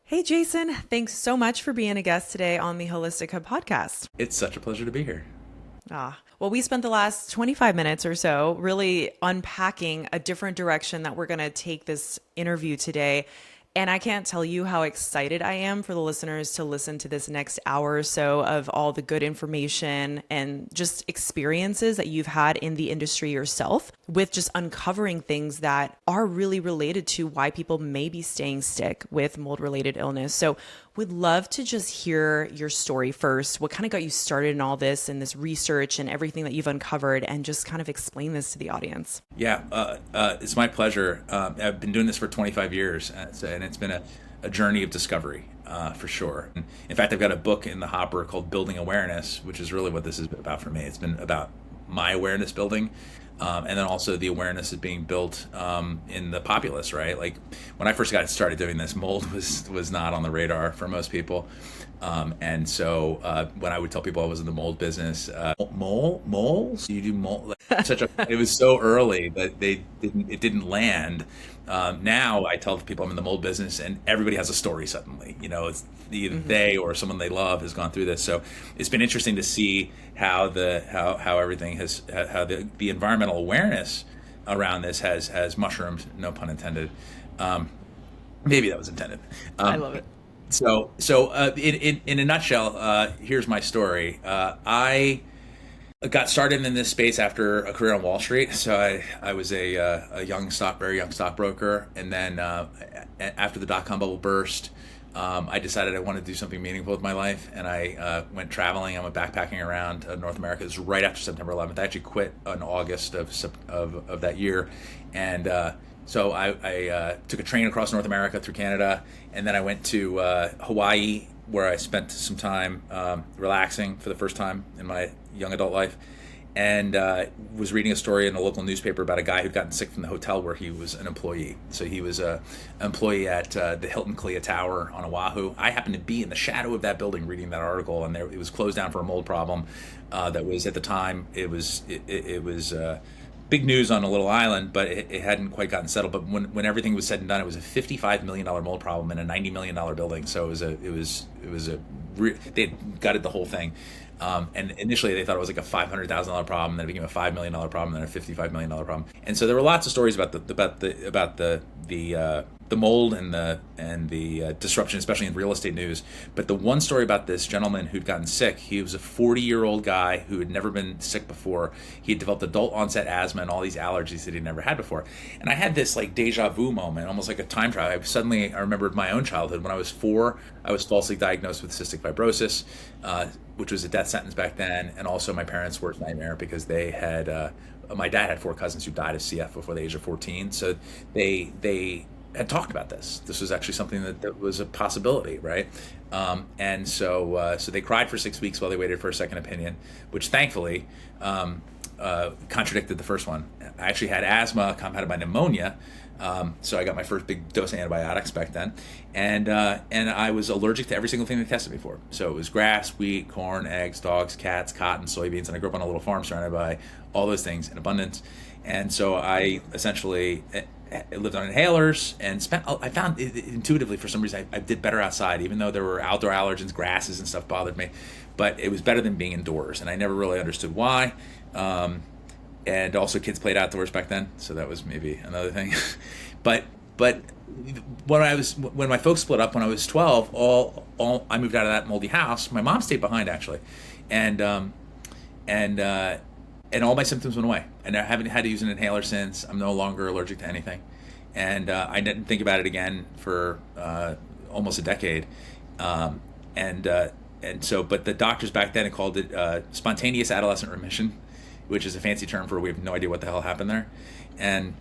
Hey, Jason, thanks so much for being a guest today on the Holistic Hub podcast. It's such a pleasure to be here. Well, we spent the last 25 minutes or so really unpacking a different direction that we're going to take this interview today. And I can't tell you how excited I am for the listeners to listen to this next hour or so of all the good information and just experiences that you've had in the industry yourself with just uncovering things that are really related to why people may be staying sick with mold related illness. So would love to just hear your story first. What kind of got you started in all this and this research and everything that you've uncovered, and just kind of explain this to the audience. Yeah, it's my pleasure. I've been doing this for 25 years, and it's been a journey of discovery, for sure. In fact, I've got a book in the hopper called Building Awareness, which is really what this is about for me. It's been about my awareness building, and then also the awareness is being built in the populace, right? Like when I first got started doing this, mold was not on the radar for most people. And so when I would tell people I was in the mold business, moles? You do mold? It was so early that it didn't land. Now I tell people I'm in the mold business, and everybody has a story suddenly. It's either they or someone they love has gone through this. So it's been interesting to see how everything how the environmental awareness around this has mushroomed. No pun intended. Maybe that was intended. I love it. So in a nutshell, here's my story. I got started in this space after a career on Wall Street. So I was a very young stockbroker, and then after the dot-com bubble burst, I decided I wanted to do something meaningful with my life, and I went traveling. I went backpacking around North America. It was right after September 11th. I actually quit in August of that year, and so I took a train across North America through Canada, and then I went to Hawaii, where I spent some time relaxing for the first time in my young adult life, and was reading a story in a local newspaper about a guy who'd gotten sick from the hotel where he was an employee. So he was an employee at the Hilton Clea Tower on Oahu. I happened to be in the shadow of that building reading that article, and it was closed down for a mold problem that was, at the time, it was big news on a little island, but it hadn't quite gotten settled. But when everything was said and done, it was a $55 million mold problem in a $90 million building. So they had gutted the whole thing. And initially they thought it was like a $500,000 problem, then it became a $5 million problem, then a $55 million problem. And so there were lots of stories about the mold and the disruption, especially in real estate news. But the one story about this gentleman who'd gotten sick, he was a 40-year-old guy who had never been sick before. He had developed adult onset asthma and all these allergies that he'd never had before. And I had this like deja vu moment, almost like a time travel. I remembered my own childhood. When I was 4, I was falsely diagnosed with cystic fibrosis, which was a death sentence back then, and also my parents' worst nightmare, because they had my dad had 4 cousins who died of CF before the age of 14. So they had talked about this. This was actually something that was a possibility, right? And so they cried for 6 weeks while they waited for a second opinion, which thankfully contradicted the first one. I actually had asthma compounded by pneumonia. So I got my first big dose of antibiotics back then, and I was allergic to every single thing they tested me for. So it was grass, wheat, corn, eggs, dogs, cats, cotton, soybeans, and I grew up on a little farm surrounded by all those things in abundance. And so I essentially lived on inhalers and I found intuitively, for some reason, I did better outside, even though there were outdoor allergens, grasses and stuff bothered me, but it was better than being indoors, and I never really understood why. And also kids played outdoors back then, so that was maybe another thing. but when my folks split up when I was 12, I moved out of that moldy house. My mom stayed behind, actually, and all my symptoms went away. And I haven't had to use an inhaler since. I'm no longer allergic to anything, and I didn't think about it again for almost a decade. But the doctors back then had called it spontaneous adolescent remission, which is a fancy term for we have no idea what the hell happened there. And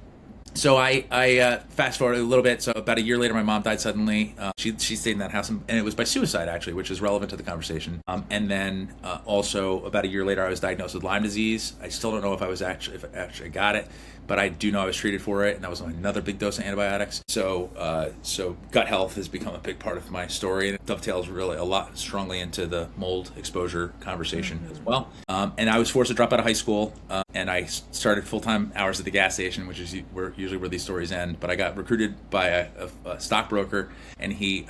so I fast forward a little bit. So about a year later, my mom died suddenly. She stayed in that house, and it was by suicide, actually, which is relevant to the conversation. And then also about a year later, I was diagnosed with Lyme disease. I still don't know if I actually got it, but I do know I was treated for it, and that was another big dose of antibiotics. So gut health has become a big part of my story, and it dovetails really a lot strongly into the mold exposure conversation as well. And I was forced to drop out of high school, and I started full-time hours at the gas station, which is usually where these stories end. But I got recruited by a stockbroker, and he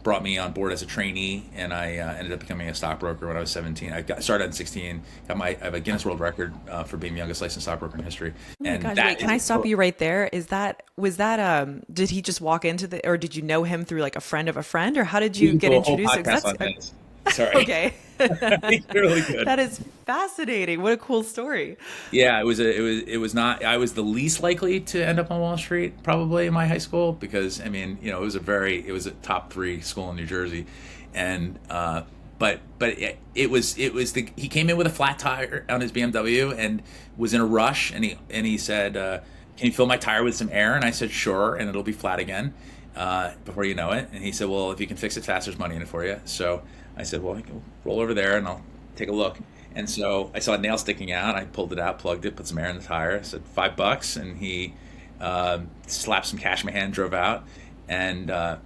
brought me on board as a trainee, and I ended up becoming a stockbroker when I was 17. Started at 16. I have a Guinness World Record for being the youngest licensed stockbroker in history. Oh my gosh, wait, can I stop you right there? Did he just walk into or did you know him through like a friend of a friend, or how did you get introduced? Sorry. Okay. You're really good. That is fascinating. What a cool story. Yeah, it was not. I was the least likely to end up on Wall Street probably in my high school, because I mean, it was a top 3 school in New Jersey, and but he came in with a flat tire on his BMW and was in a rush, and he said, "Can you fill my tire with some air?" And I said, "Sure," and it'll be flat again before you know it. And he said, "Well, if you can fix it fast, there's money in it for you." So I said, "Well, you can roll over there and I'll take a look." And so I saw a nail sticking out. I pulled it out, plugged it, put some air in the tire. I said, $5. And he slapped some cash in my hand, drove out. And I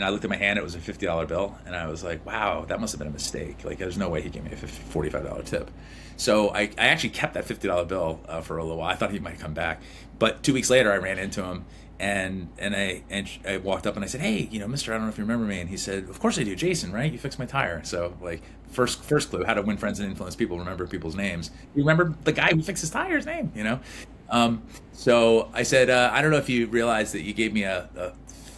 looked at my hand. It was a $50 bill. And I was like, wow, that must have been a mistake. Like, there's no way he gave me a $45 tip. So I actually kept that $50 bill for a little while. I thought he might come back. But 2 weeks later, I ran into him. And I walked up and I said, "Hey, Mister, I don't know if you remember me." And he said, "Of course I do, Jason, right? You fixed my tire." So like first clue, how to win friends and influence people, remember people's names. You remember the guy who fixes tires' name, So I said, "I don't know if you realize that you gave me a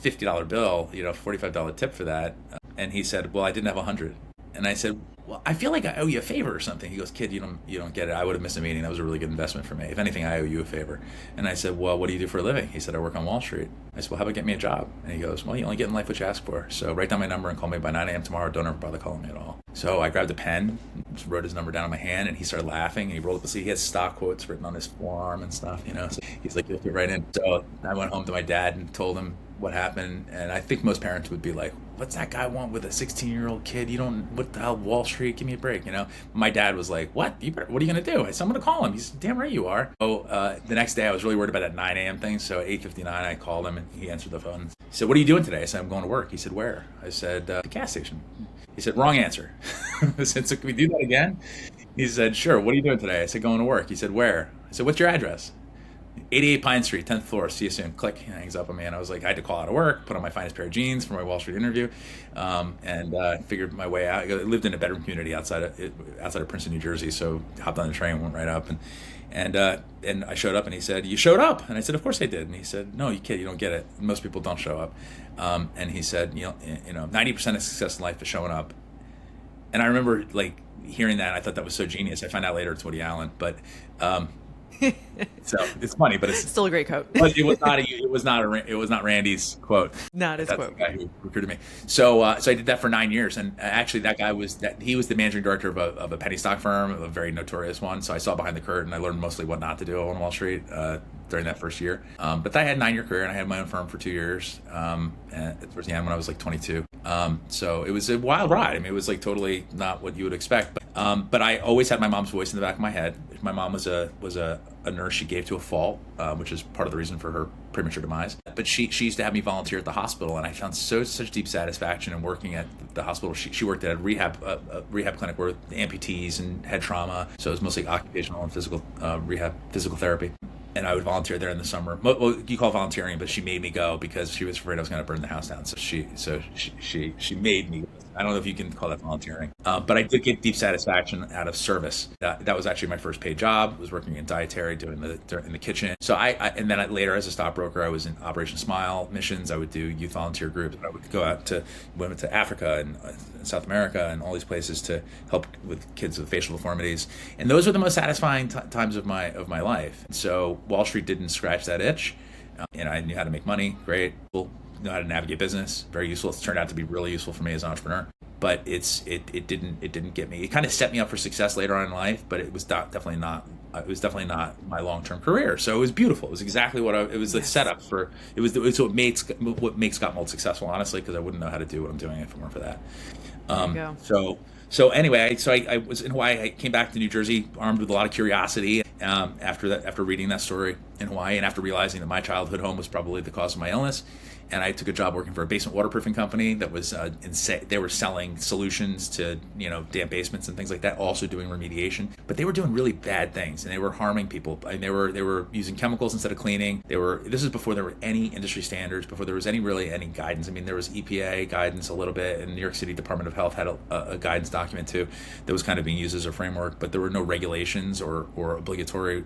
$50 bill, $45 tip for that." And he said, "Well, I didn't have 100." And I said, "Well, I feel like I owe you a favor or something." He goes, "Kid, you don't get it. I would have missed a meeting. That was a really good investment for me. If anything, I owe you a favor." And I said, "Well, what do you do for a living?" He said, "I work on Wall Street." I said, "Well, how about get me a job?" And he goes, "Well, you only get in life what you ask for. So write down my number and call me by 9 a.m. tomorrow. Don't ever bother calling me at all." So I grabbed a pen, just wrote his number down on my hand, and he started laughing. And he rolled up the sleeve. He had stock quotes written on his forearm and stuff, So he's like, "You'll fit right in." So I went home to my dad and told him what happened. And I think most parents would be like, "What's that guy want with a 16-year-old kid? What the hell, Wall Street? Give me a break." My dad was like, "What? What are you going to do?" I said, "I'm going to call him." He's, "Damn right you are." So the next day I was really worried about that 9 a.m. thing. So at 8:59 I called him and he answered the phone. He said, "What are you doing today?" I said, "I'm going to work." He said, "Where?" I said, "The gas station." He said, "Wrong answer." I said, "So can we do that again?" He said, "Sure. What are you doing today?" I said, "Going to work." He said, "Where?" I said, "What's your address?" 88 Pine Street, 10th floor. See you soon. Click. He hangs up on me, and I was like, I had to call out of work, put on my finest pair of jeans for my Wall Street interview, and figured my way out. I lived in a bedroom community outside of Princeton, New Jersey, so hopped on the train, went right up, and I showed up, and he said, "You showed up?" And I said, "Of course I did." And he said, "No, you kid, you don't get it. Most people don't show up." And he said, 90% of success in life is showing up. And I remember like hearing that. I thought that was so genius. I found out later it's Woody Allen, but. So it's funny, but it's still a great quote. But it was not Randy's quote. Not his quote. The guy who recruited me. So I did that for 9 years, and actually that guy he was the managing director of a penny stock firm, a very notorious one. So I saw behind the curtain. I learned mostly what not to do on Wall Street during that first year. But I had a 9-year career, and I had my own firm for 2 years. And towards the end, when I was like 22. So it was a wild ride. I mean, it was like totally not what you would expect. But I always had my mom's voice in the back of my head. My mom was a nurse she gave to a fault, which is part of the reason for her premature demise. But she used to have me volunteer at the hospital, and I found such deep satisfaction in working at the hospital. She worked at a rehab clinic where amputees and had trauma, so it was mostly occupational and physical physical therapy. And I would volunteer there in the summer. Well, you call it volunteering, but she made me go because she was afraid I was going to burn the house down. So she made me. I don't know if you can call that volunteering, but I did get deep satisfaction out of service. That was actually my first paid job. Was working in dietary, doing in the kitchen. So and then later as a stockbroker, I was in Operation Smile missions. I would do youth volunteer groups. I would go out to Africa and South America and all these places to help with kids with facial deformities. And those were the most satisfying times of my life. So Wall Street didn't scratch that itch. And I knew how to make money. Great. Cool. Know how to navigate business. Very useful. It's turned out to be really useful for me as an entrepreneur. But it didn't get me. It kind of set me up for success later on in life. But it was definitely not. It was definitely not my long-term career. So it was beautiful. It was exactly what it was the setup for. It was what makes Scott Mold successful. Honestly, because I wouldn't know how to do what I'm doing if it weren't for that. So anyway, I was in Hawaii. I came back to New Jersey armed with a lot of curiosity. after reading that story in Hawaii, and after realizing that my childhood home was probably the cause of my illness. And I took a job working for a basement waterproofing company that was they were selling solutions to damp basements and things like that, also doing remediation. But they were doing really bad things, and they were harming people. I mean, they were using chemicals instead of cleaning. This is before there were any industry standards, before there was any guidance. I mean, there was EPA guidance a little bit, and New York City Department of Health had a guidance document too that was kind of being used as a framework. But there were no regulations or obligatory.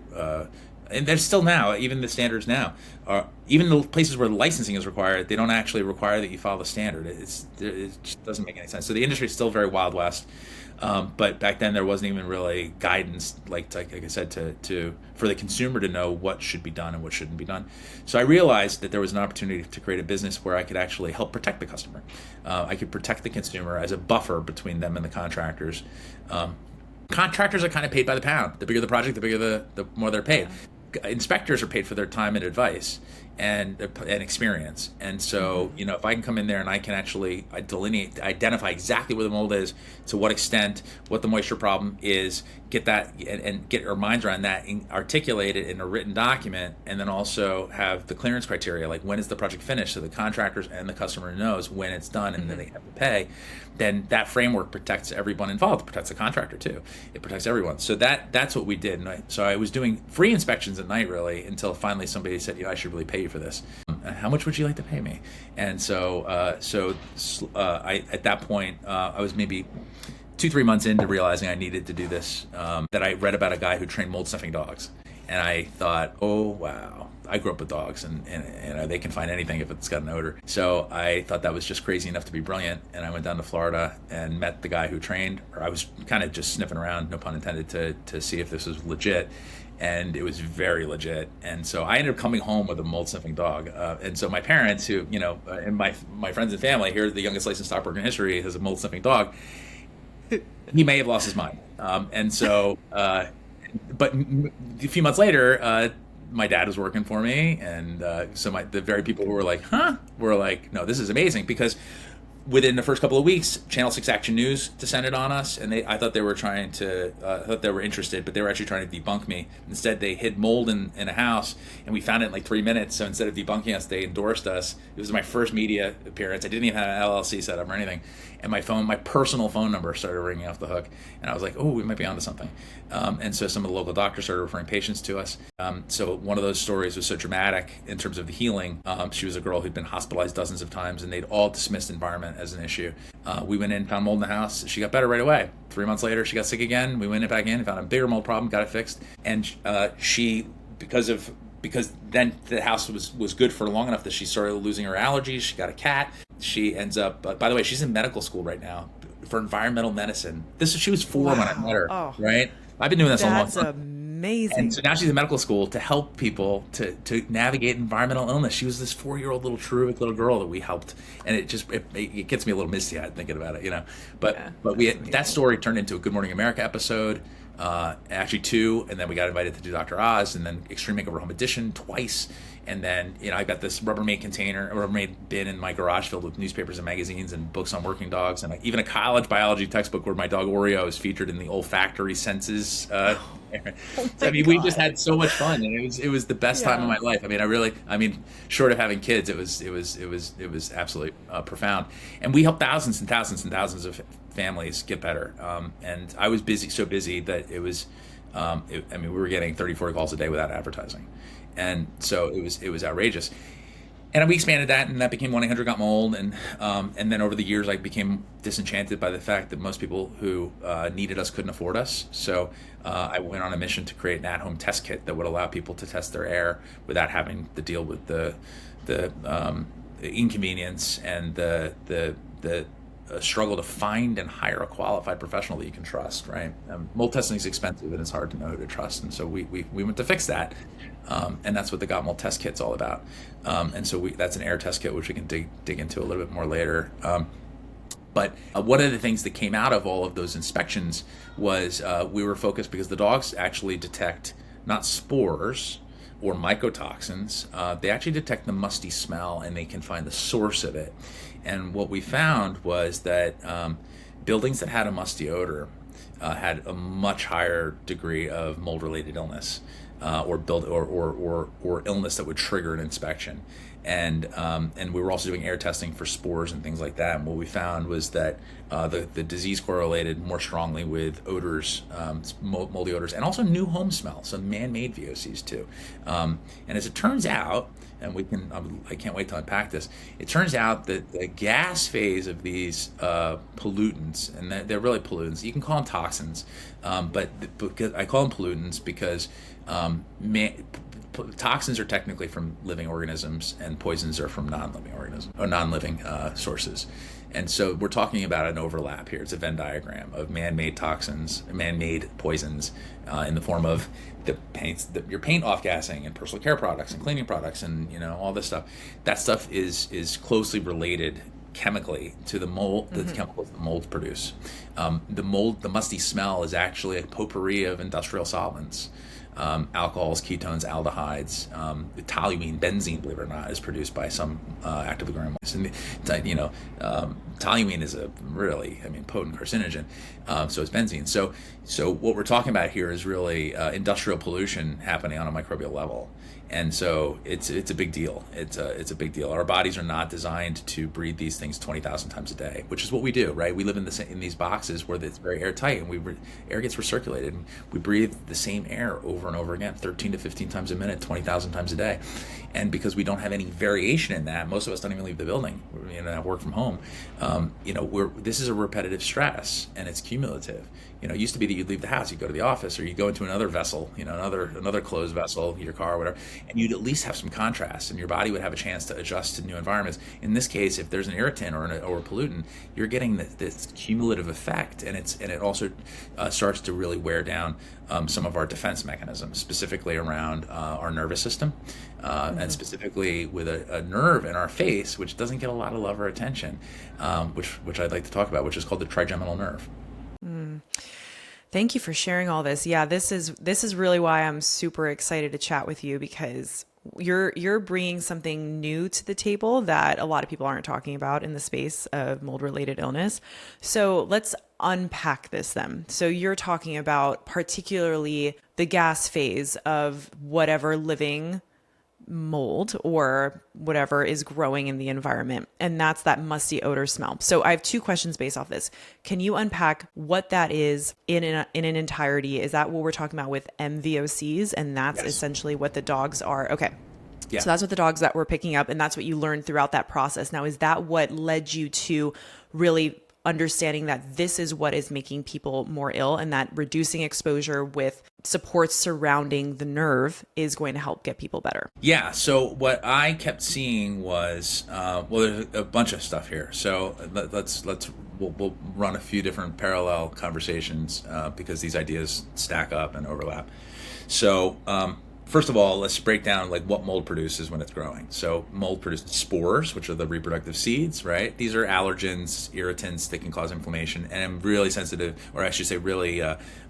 And there's still now, even the standards now, even the places where licensing is required, they don't actually require that you follow the standard. It just doesn't make any sense. So the industry is still very Wild West. But back then there wasn't even really guidance, like I said, for the consumer to know what should be done and what shouldn't be done. So I realized that there was an opportunity to create a business where I could actually help protect the customer. I could protect the consumer as a buffer between them and the contractors. Contractors are kind of paid by the pound. The bigger the project, the bigger the more they're paid. Inspectors are paid for their time and advice and experience. And so, if I can come in there and I can actually identify exactly where the mold is, to what extent, what the moisture problem is, get that and get our minds around that, and articulate it in a written document, and then also have the clearance criteria, like when is the project finished, so the contractors and the customer knows when it's done, and then they have to pay. Then that framework protects everyone involved. It protects the contractor too. It protects everyone. So that's what we did. So I was doing free inspections at night, really, until finally somebody said, I should really pay you for this. How much would you like to pay me? And so I at that point I was maybe 2-3 months into realizing I needed to do this. That I read about a guy who trained mold sniffing dogs, and I thought, oh wow. I grew up with dogs, and they can find anything if it's got an odor. So I thought that was just crazy enough to be brilliant, and I went down to Florida and met the guy who trained. Or I was kind of just sniffing around, no pun intended, to see if this was legit, and it was very legit. And so I ended up coming home with a mold sniffing dog. And so my parents, who and my friends and family, here's the youngest licensed stockbroker in history, has a mold sniffing dog. He may have lost his mind. And so, but a few months later. My dad was working for me, and so the very people who were like, were like, no, this is amazing, because within the first couple of weeks, Channel 6 Action News descended on us, and I thought they were interested, but they were actually trying to debunk me. Instead, they hid mold in a house, and we found it in like 3 minutes. So instead of debunking us, they endorsed us. It was my first media appearance. I didn't even have an LLC set up or anything. And my personal phone number started ringing off the hook, and I was like, oh, we might be onto something. And so some of the local doctors started referring patients to us. So one of those stories was so dramatic in terms of the healing. She was a girl who'd been hospitalized dozens of times, and they'd all dismissed environment as an issue. We went in, found mold in the house. She got better right away. 3 months later, she got sick again. We went back in, found a bigger mold problem, got it fixed. And because then the house was good for long enough that she started losing her allergies. She got a cat. She ends up, by the way, she's in medical school right now for environmental medicine. She was 4 when I met her, right? I've been doing this a long time. That's amazing. And so now she's in medical school to help people to navigate environmental illness. She was this 4-year-old little terrific little girl that we helped, and it gets me a little misty-eyed thinking about it, But that story turned into a Good Morning America episode. Actually 2, and then we got invited to do Dr. Oz, and then Extreme Makeover Home Edition twice, and then I got this Rubbermaid bin in my garage filled with newspapers and magazines and books on working dogs, and even a college biology textbook where my dog Oreo is featured in the olfactory senses. We just had so much fun, and it was the best time of my life. Short of having kids, it was absolutely profound, and we helped thousands and thousands and thousands of families get better. And I was so busy that it was, we were getting 30-40 calls a day without advertising. And so it was outrageous. And we expanded that, and that became 1-800-GOT-MOLD. And then over the years, I became disenchanted by the fact that most people who needed us couldn't afford us. So I went on a mission to create an at-home test kit that would allow people to test their air without having to deal with the inconvenience and the struggle to find and hire a qualified professional that you can trust, right? Mold testing is expensive, and it's hard to know who to trust. And so we went to fix that. And that's what the Got Mold test kit's all about. And so that's an air test kit, which we can dig into a little bit more later. But one of the things that came out of all of those inspections was we were focused, because the dogs actually detect not spores or mycotoxins, they actually detect the musty smell, and they can find the source of it. And what we found was that buildings that had a musty odor had a much higher degree of mold-related illness, or illness that would trigger an inspection. And we were also doing air testing for spores and things like that. And what we found was that the disease correlated more strongly with odors, moldy odors, and also new home smells, so man-made VOCs too. And as it turns out, and I can't wait to unpack this. It turns out that the gas phase of these pollutants, and they're really pollutants. You can call them toxins, but because I call them pollutants because toxins are technically from living organisms, and poisons are from non-living organisms or non-living sources. And so we're talking about an overlap here. It's a Venn diagram of man-made toxins, man-made poisons, in the form of your paint off-gassing and personal care products and cleaning products and all this stuff. That stuff is closely related chemically to the mold, the chemicals the molds produce. The musty smell is actually a potpourri of industrial solvents. Alcohols, ketones, aldehydes, toluene, benzene, believe it or not, is produced by some actively growing molds. And toluene is a really, potent carcinogen. So is benzene. So what we're talking about here is really industrial pollution happening on a microbial level. And so it's a big deal. It's a big deal. Our bodies are not designed to breathe these things 20,000 times a day, which is what we do, right? We live in these boxes where it's very airtight, and air gets recirculated. And we breathe the same air over and over again, 13 to 15 times a minute, 20,000 times a day. And because we don't have any variation in that, most of us don't even leave the building. Work from home. This is a repetitive stress, and it's cumulative. It used to be that you'd leave the house, you'd go to the office, or you go into another vessel, another closed vessel, your car, or whatever, and you'd at least have some contrast, and your body would have a chance to adjust to new environments. In this case, if there's an irritant or a pollutant, you're getting this cumulative effect, and it also starts to really wear down some of our defense mechanisms, specifically around our nervous system, and specifically with a nerve in our face, which doesn't get a lot of love or attention, which I'd like to talk about, which is called the trigeminal nerve. Thank you for sharing all this. Yeah, this is really why I'm super excited to chat with you, because you're bringing something new to the table that a lot of people aren't talking about in the space of mold related illness. So let's unpack this then. So you're talking about particularly the gas phase of whatever living mold or whatever is growing in the environment. And that's that musty odor smell. So I have two questions based off this. Can you unpack what that is in an entirety? Is that what we're talking about with MVOCs? And that's essentially what the dogs are. Okay. Yeah. So that's what the dogs that we're picking up, and that's what you learned throughout that process. Now, is that what led you to really understanding that this is what is making people more ill, and that reducing exposure with supports surrounding the nerve is going to help get people better? Yeah. So what I kept seeing was, there's a bunch of stuff here. So we'll run a few different parallel conversations because these ideas stack up and overlap. So first of all, let's break down what mold produces when it's growing. So mold produces spores, which are the reproductive seeds, right? These are allergens, irritants that can cause inflammation, and really sensitive, or I should say really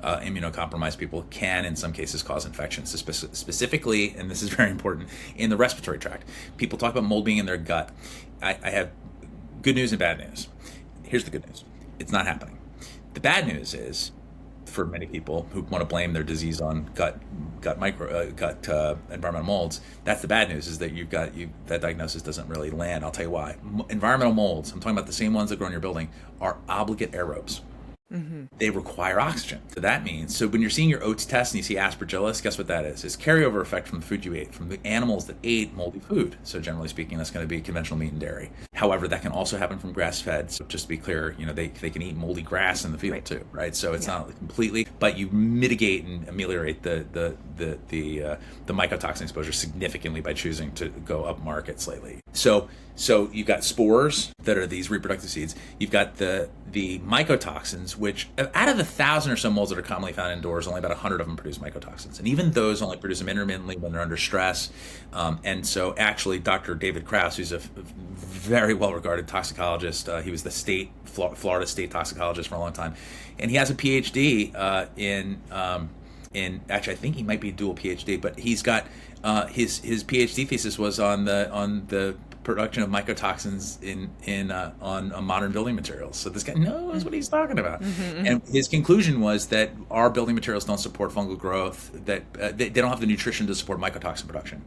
immunocompromised people can in some cases cause infections, specifically, and this is very important, in the respiratory tract. People talk about mold being in their gut. I have good news and bad news. Here's the good news. It's not happening. The bad news is, for many people who want to blame their disease on gut environmental molds, that's the bad news, is that that diagnosis doesn't really land. I'll tell you why. Environmental molds, I'm talking about the same ones that grow in your building, are obligate aerobes. Mm-hmm. They require oxygen. So that means, when you're seeing your oats test and you see aspergillus, guess what that is? It's carryover effect from the food you ate, from the animals that ate moldy food. So generally speaking, that's going to be conventional meat and dairy. However, that can also happen from grass-fed. So just to be clear, they can eat moldy grass in the field too, right? So it's not completely, but you mitigate and ameliorate the mycotoxin exposure significantly by choosing to go up market slightly. So you've got spores that are these reproductive seeds. You've got the mycotoxins, which out of the 1,000 or so molds that are commonly found indoors, only about 100 of them produce mycotoxins. And even those only produce them intermittently when they're under stress. And so actually, Dr. David Krause, who's a very well-regarded toxicologist, he was the Florida state toxicologist for a long time, and he has a PhD in actually, I think he might be a dual PhD, but he's got his PhD thesis was on the production of mycotoxins on modern building materials. So this guy knows what he's talking about. And his conclusion was that our building materials don't support fungal growth, that they don't have the nutrition to support mycotoxin production.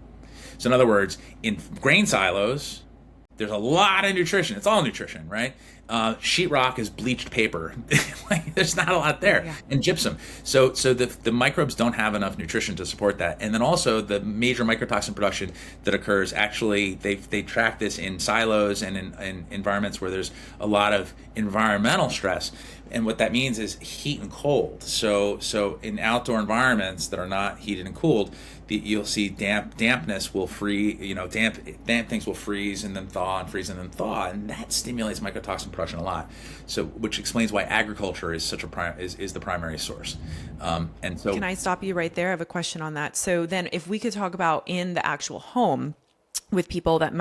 So in other words, in grain silos, there's a lot of nutrition. It's all nutrition, right? Sheetrock is bleached paper. Like, there's not a lot there. Yeah. And gypsum. So the microbes don't have enough nutrition to support that. And then also the major mycotoxin production that occurs, actually, they track this in silos and in environments where there's a lot of environmental stress. And what that means is heat and cold. So in outdoor environments that are not heated and cooled, you'll see dampness will damp things will freeze and then thaw and freeze and then thaw, and that stimulates mycotoxin production a lot. So, which explains why agriculture is such is the primary source. And so, can I stop you right there? I have a question on that. So then, if we could talk about in the actual home, with people that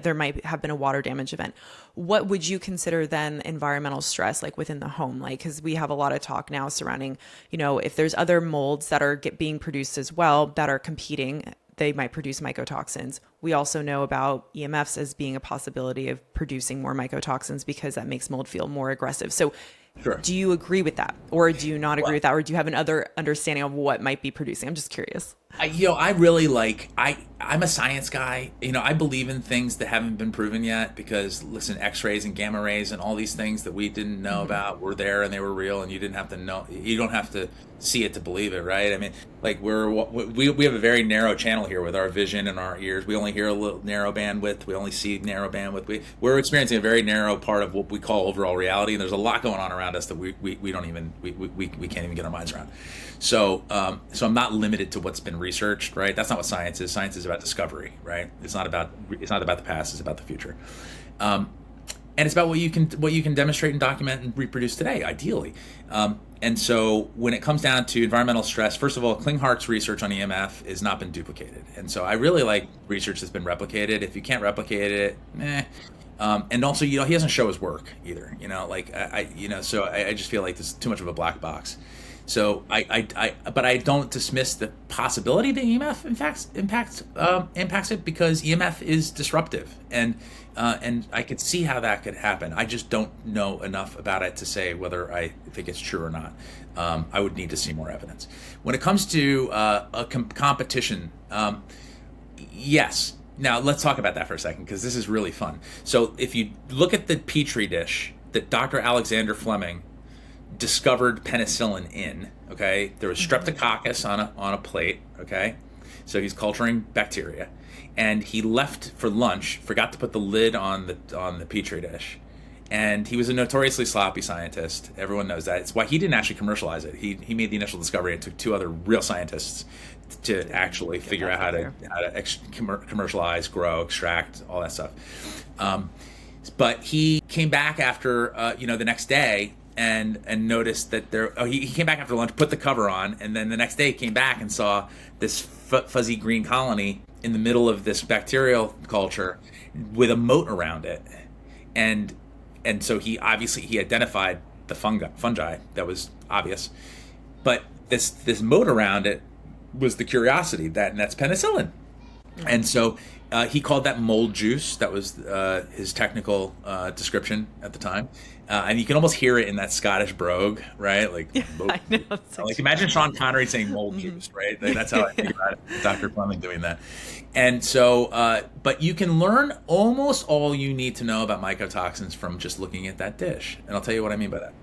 there might have been a water damage event, what would you consider then environmental stress, like within the home? Like, because we have a lot of talk now surrounding, if there's other molds that are being produced as well that are competing, they might produce mycotoxins. We also know about EMFs as being a possibility of producing more mycotoxins because that makes mold feel more aggressive. So sure. Do you agree with that, or do you not agree with that, or do you have another understanding of what might be producing? I'm just curious. I really I'm a science guy. I believe in things that haven't been proven yet because, listen, X-rays and gamma rays and all these things that we didn't know about were there and they were real, and you didn't have to know. You don't have to see it to believe it, right? I mean, like we have a very narrow channel here with our vision and our ears. We only hear a little narrow bandwidth. We only see narrow bandwidth. We're experiencing a very narrow part of what we call overall reality, and there's a lot going on around us that we can't even get our minds around. So I'm not limited to what's been researched, right? That's not what science is. Science is about discovery, right? It's not about the past. It's about the future, and it's about what you can demonstrate and document and reproduce today, ideally. And so when it comes down to environmental stress, first of all, Klinghart's research on EMF has not been duplicated, and so I really like research that's been replicated. If you can't replicate it, and also, he doesn't show his work either. So I just feel like this is too much of a black box. So but I don't dismiss the possibility that EMF impacts it, because EMF is disruptive, and I could see how that could happen. I just don't know enough about it to say whether I think it's true or not. I would need to see more evidence. When it comes to a competition, yes. Now let's talk about that for a second, because this is really fun. So if you look at the Petri dish that Dr. Alexander Fleming discovered penicillin in, okay, there was streptococcus on a plate, okay, so he's culturing bacteria, and he left for lunch, forgot to put the lid on the Petri dish, and he was a notoriously sloppy scientist. Everyone knows that. It's why he didn't actually commercialize it. He made the initial discovery. It took two other real scientists to actually figure out how to commercialize, grow, extract, all that stuff. But he came back after the next day and noticed that he came back after lunch, put the cover on, and then the next day came back and saw this fuzzy green colony in the middle of this bacterial culture with a moat around it, and so he identified the fungi. That was obvious, but this moat around it was the curiosity, and that's penicillin. And so he called that mold juice. That was his technical description at the time. And you can almost hear it in that Scottish brogue, right? Like, yeah, I know. Like imagine Sean Connery saying mold juice, right? That's how I think about it. Dr. Fleming doing that. And so, but you can learn almost all you need to know about mycotoxins from just looking at that dish. And I'll tell you what I mean by that.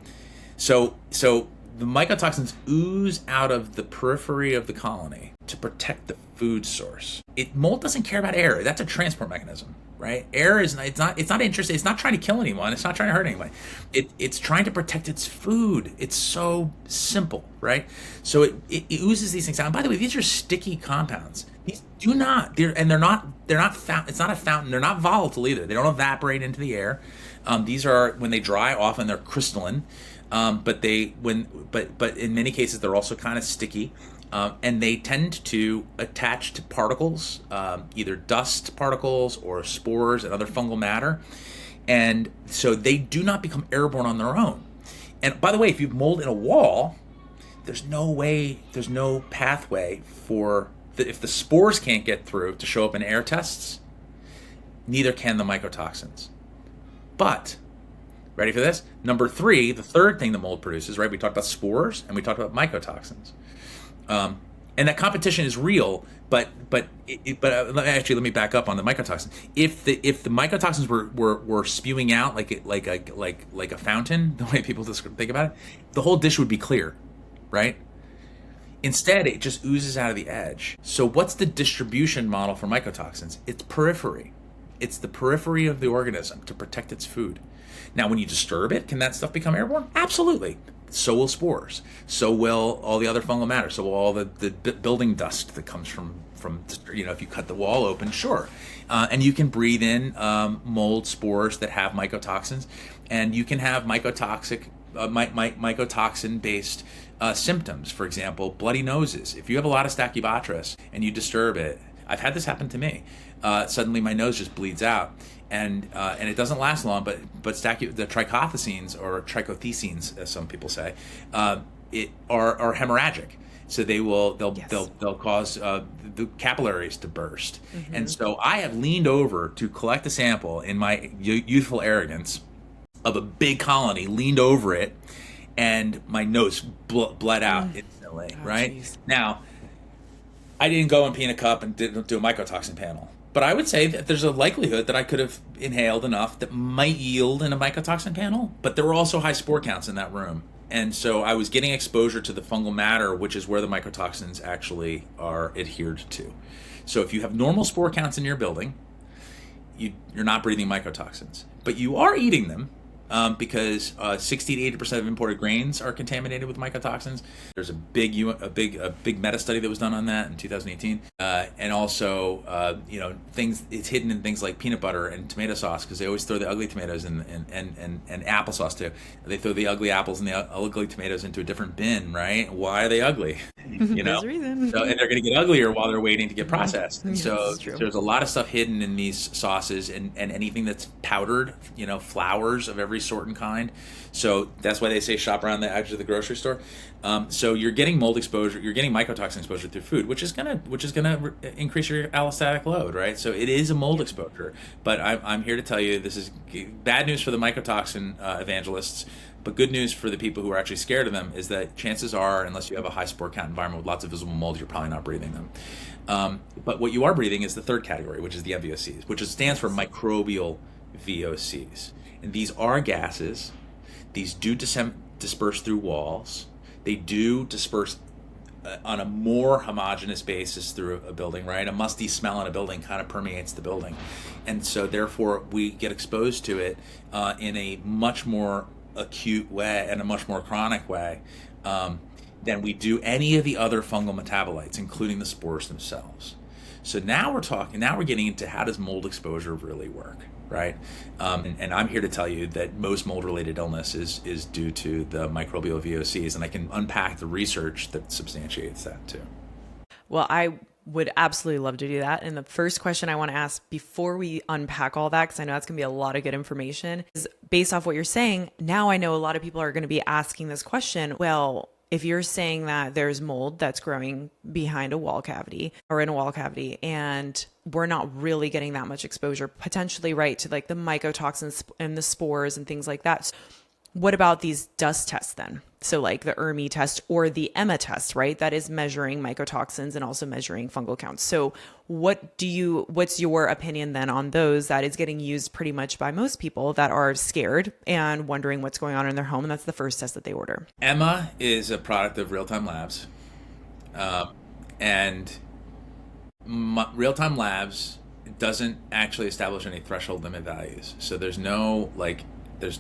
So the mycotoxins ooze out of the periphery of the colony to protect the food source. Mold doesn't care about air. That's a transport mechanism, right? Air is it's not interested. It's not trying to kill anyone. It's not trying to hurt anyone. It's trying to protect its food. It's so simple, right? So it oozes these things out. And by the way, these are sticky compounds. These they're not fountain. It's not a fountain. They're not volatile either. They don't evaporate into the air. These are, when they dry, often they're crystalline. But in many cases they're also kind of sticky, and they tend to attach to particles, either dust particles or spores and other fungal matter, and so they do not become airborne on their own. And by the way, if you have mold in a wall, there's no pathway if the spores can't get through to show up in air tests. Neither can the mycotoxins. But, ready for this? Number three, the third thing the mold produces, right? We talked about spores and we talked about mycotoxins. And that competition is real, but actually, let me back up on the mycotoxin. If the mycotoxins were spewing out like a fountain, the way people think about it, the whole dish would be clear, right? Instead, it just oozes out of the edge. So what's the distribution model for mycotoxins? It's periphery. It's the periphery of the organism to protect its food. Now, when you disturb it, can that stuff become airborne? Absolutely. So will spores. So will all the other fungal matter. So will all the building dust that comes from if you cut the wall open, sure. And you can breathe in mold spores that have mycotoxins, and you can have mycotoxin-based symptoms. For example, bloody noses. If you have a lot of Stachybotrys and you disturb it, I've had this happen to me. Suddenly my nose just bleeds out, and it doesn't last long. But the trichothecines, or trichothecines, as some people say, are hemorrhagic. So they'll cause the capillaries to burst. Mm-hmm. And so I have leaned over to collect a sample in my youthful arrogance of a big colony, leaned over it, and my nose bled out instantly. Right? Geez. Now, I didn't go and pee in a cup and didn't do a mycotoxin panel. But I would say that there's a likelihood that I could have inhaled enough that might yield in a mycotoxin panel. But there were also high spore counts in that room. And so I was getting exposure to the fungal matter, which is where the mycotoxins actually are adhered to. So if you have normal spore counts in your building, you're not breathing mycotoxins. But you are eating them. Because 60 to 80% of imported grains are contaminated with mycotoxins. There's a big meta study that was done on that in 2018, and also it's hidden in things like peanut butter and tomato sauce, because they always throw the ugly tomatoes and applesauce too. They throw the ugly apples and the ugly tomatoes into a different bin, right? Why are they ugly? There's a reason. So, and they're going to get uglier while they're waiting to get processed. And yes, so there's a lot of stuff hidden in these sauces, and anything that's powdered, flours of every sort and kind. So that's why they say shop around the edge of the grocery store. So you're getting mold exposure, you're getting mycotoxin exposure through food, which is gonna increase your allostatic load, right? So it is a mold exposure. But I'm here to tell you, this is bad news for the mycotoxin evangelists, but good news for the people who are actually scared of them is that chances are, unless you have a high spore count environment with lots of visible mold, you're probably not breathing them. But what you are breathing is the third category, which is the MVOCs, which stands for microbial VOCs. And these are gases. These do disperse through walls. They do disperse on a more homogeneous basis through a building, right? A musty smell in a building kind of permeates the building. And so therefore we get exposed to it in a much more acute way and a much more chronic way than we do any of the other fungal metabolites, including the spores themselves. So now we're getting into how does mold exposure really work, right? And I'm here to tell you that most mold-related illness is due to the microbial VOCs, and I can unpack the research that substantiates that too. Well, I would absolutely love to do that. And the first question I want to ask before we unpack all that, because I know that's going to be a lot of good information, is based off what you're saying, now I know a lot of people are going to be asking this question, well, if you're saying that there's mold that's growing behind a wall cavity or in a wall cavity, and we're not really getting that much exposure, potentially, right, to like the mycotoxins and the spores and things like that, what about these dust tests then? So like the ERMI test or the EMA test, right? That is measuring mycotoxins and also measuring fungal counts. So what's your opinion then on those that is getting used pretty much by most people that are scared and wondering what's going on in their home? And that's the first test that they order. EMA is a product of Real-Time Labs. And Real-Time Labs doesn't actually establish any threshold limit values. So there's no there's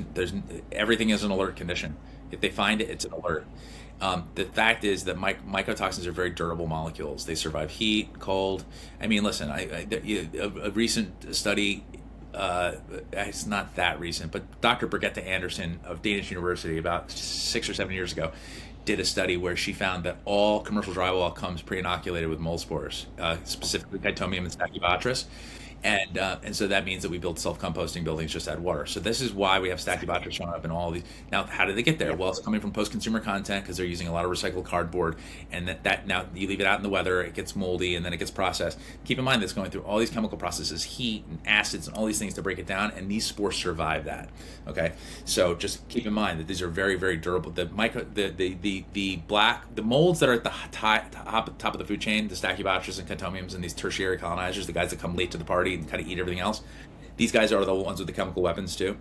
everything is an alert condition. If they find it, it's an alert. The fact is that mycotoxins are very durable molecules. They survive heat, cold. I mean, listen, a recent study, it's not that recent, but Dr. Brigitte Anderson of Danish University about 6 or 7 years ago did a study where she found that all commercial drywall comes pre-inoculated with mold spores, specifically Chitomium and Stachybotrys. And so that means that we build self-composting buildings, just add water. So this is why we have Stachybotrys showing up in all these. Now, how did they get there? Well, it's coming from post-consumer content because they're using a lot of recycled cardboard, and that now you leave it out in the weather, it gets moldy, and then it gets processed. Keep in mind that it's going through all these chemical processes, heat and acids and all these things to break it down, and these spores survive that. Okay, so just keep in mind that these are very, very durable. The molds that are at the top of the food chain, the Stachybotrys and Cotomiums and these tertiary colonizers, the guys that come late to the party and kind of eat everything else. These guys are the ones with the chemical weapons too.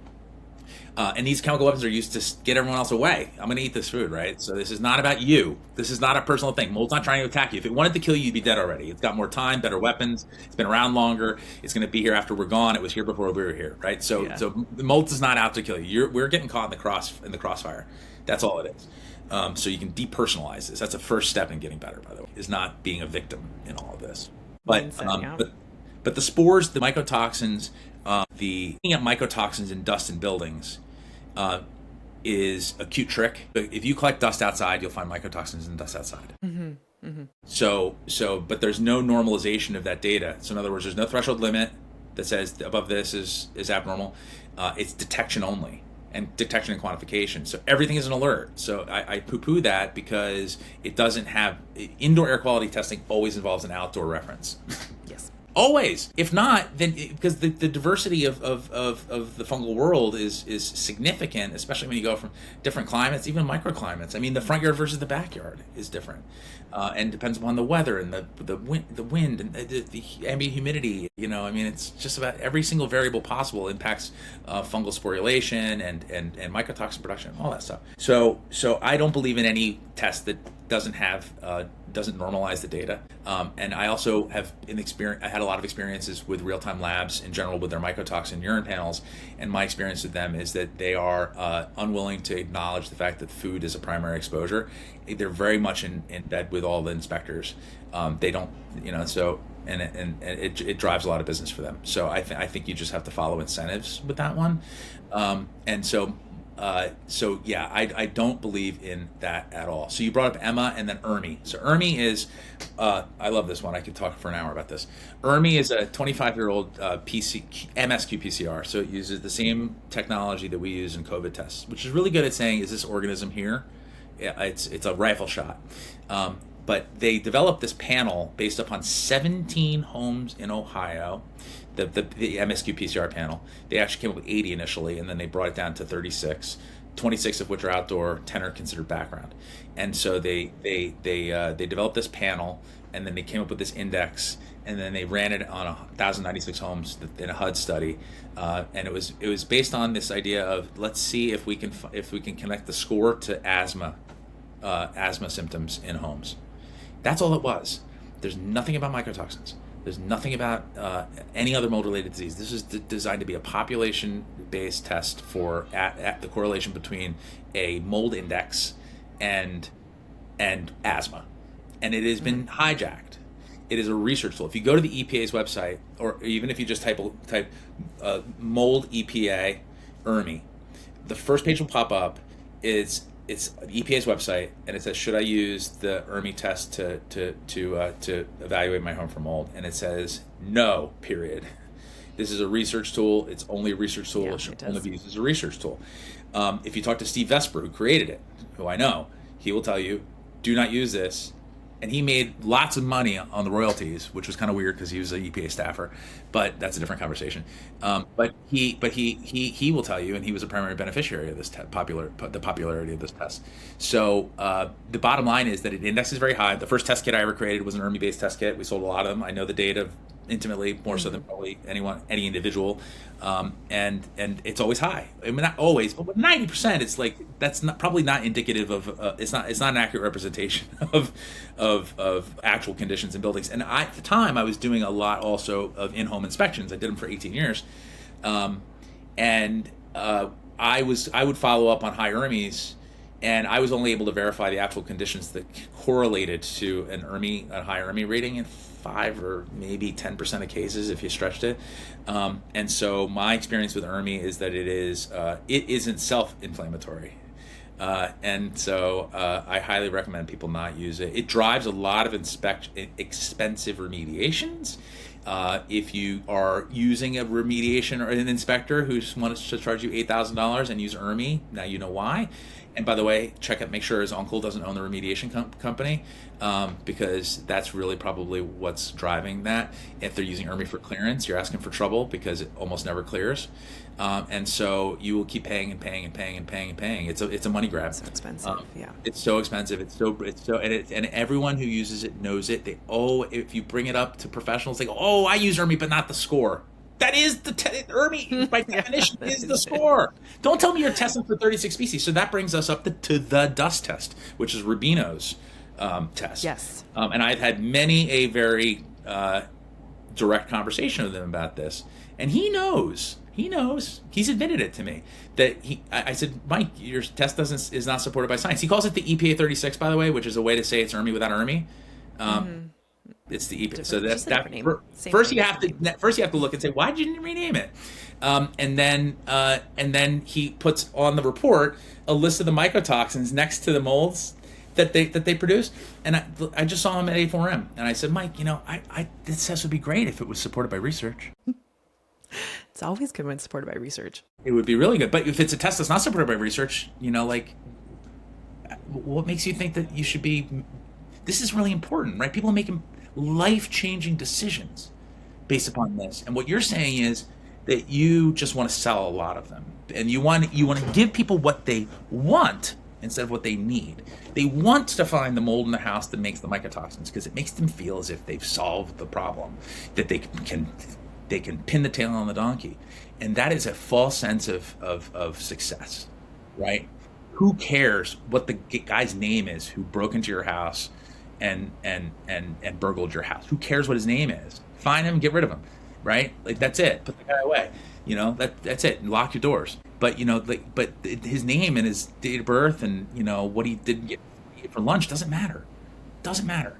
And these chemical weapons are used to get everyone else away. I'm going to eat this food, right? So this is not about you. This is not a personal thing. Mold's not trying to attack you. If it wanted to kill you, you'd be dead already. It's got more time, better weapons. It's been around longer. It's going to be here after we're gone. It was here before we were here, right? So the mold is not out to kill you. We're getting caught in the crossfire. That's all it is. So you can depersonalize this. That's a first step in getting better, by the way, is not being a victim in all of this. But the spores, the mycotoxins, looking at mycotoxins in dust in buildings is a cute trick. If you collect dust outside, you'll find mycotoxins in dust outside. So, but there's no normalization of that data. So in other words, there's no threshold limit that says above this is abnormal. It's detection only. And detection and quantification. So everything is an alert. So I poo-poo that because it doesn't have, indoor air quality testing always involves an outdoor reference. Yes. Always. If not, then because the diversity of the fungal world is significant, especially when you go from different climates, even microclimates. I mean, the front yard versus the backyard is different, and depends upon the weather and the wind and the ambient humidity. You know, I mean, it's just about every single variable possible impacts fungal sporulation and mycotoxin production, all that stuff. So I don't believe in any test that doesn't normalize the data. And I also have I had a lot of experiences with real-time labs in general with their mycotoxin urine panels, and my experience with them is that they are unwilling to acknowledge the fact that food is a primary exposure. They're very much in bed with all the inspectors. They don't, so and it drives a lot of business for them. So I think you just have to follow incentives with that one. I don't believe in that at all. So you brought up Emma and then ERMI. So ERMI is, I love this one. I could talk for an hour about this. ERMI is a 25-year-old MSQ PCR. So it uses the same technology that we use in COVID tests, which is really good at saying, is this organism here? Yeah, it's a rifle shot. But they developed this panel based upon 17 homes in Ohio. The MSQ PCR panel. They actually came up with 80 initially, and then they brought it down to 36, 26 of which are outdoor, 10 are considered background. And so they developed this panel, and then they came up with this index, and then they ran it on 1,096 homes in a HUD study, and it was based on this idea of, let's see if we can connect the score to asthma symptoms in homes. That's all it was. There's nothing about mycotoxins. There's nothing about any other mold-related disease. This is designed to be a population-based test for at the correlation between a mold index and asthma, and it has been hijacked. It is a research tool. If you go to the EPA's website, or even if you just type mold EPA ERMI, the first page will pop up. It's EPA's website, and it says, should I use the ERMI test to evaluate my home for mold? And it says, no, period. This is a research tool. It's only a research tool. Yeah, it should it only does. be used as a research tool. If you talk to Steve Vesper, who created it, who I know, he will tell you, do not use this. And he made lots of money on the royalties, which was kind of weird because he was an EPA staffer, but that's a different conversation. But he will tell you, and he was a primary beneficiary of this the popularity of this test. So the bottom line is that it indexes very high. The first test kit I ever created was an ERMI-based test kit. We sold a lot of them. I know the data intimately, more so than probably any individual, and it's always high. I mean, not always, but with 90%, it's like that's probably not indicative of it's not an accurate representation of actual conditions in buildings. And at the time, I was doing a lot also of in-home inspections. I did them for 18 years, and I would follow up on high ERMIs. And I was only able to verify the actual conditions that correlated to a high ERMI rating in 5 or maybe 10% of cases if you stretched it. And so my experience with ERMI is that it isn't self-inflammatory. And so I highly recommend people not use it. It drives a lot of expensive remediations. If you are using a remediation or an inspector who wants to charge you $8,000 and use ERMI, now you know why. And by the way, make sure his uncle doesn't own the remediation company, because that's really probably what's driving that. If they're using ERMI for clearance, you're asking for trouble because it almost never clears. And so you will keep paying and paying and paying and paying and paying. It's a money grab. So expensive. Yeah. It's so expensive. And everyone who uses it knows it. If you bring it up to professionals, they go, "Oh, I use ERMI, but not the score." That is ERMI by definition is the score. Don't tell me you're testing for 36 species. So that brings us up to the dust test, which is Rubino's test. Yes. And I've had many a very direct conversation with him about this, and he knows. He's admitted it to me that I said, Mike, your test is not supported by science. He calls it the EPA 36, by the way, which is a way to say it's ERMI without ERMI. It's the EPA. So that's that. First, you have to look and say, why did you rename it? And then he puts on the report a list of the mycotoxins next to the molds that they produce. And I just saw him at A4M, and I said, Mike, this test would be great if it was supported by research. It's always good when it's supported by research. It would be really good. But if it's a test that's not supported by research, what makes you think that you should be? This is really important, right? People are making life-changing decisions based upon this. And what you're saying is that you just want to sell a lot of them. And you want to give people what they want instead of what they need. They want to find the mold in the house that makes the mycotoxins because it makes them feel as if they've solved the problem, that they can pin the tail on the donkey. And that is a false sense of success, right? Who cares what the guy's name is who broke into your house and burgled your house? Who cares what his name is? Find him, get rid of him, right? Like, that's it. Put the guy away. That's it. Lock your doors. But but his name and his date of birth and what he didn't get for lunch doesn't matter. Doesn't matter.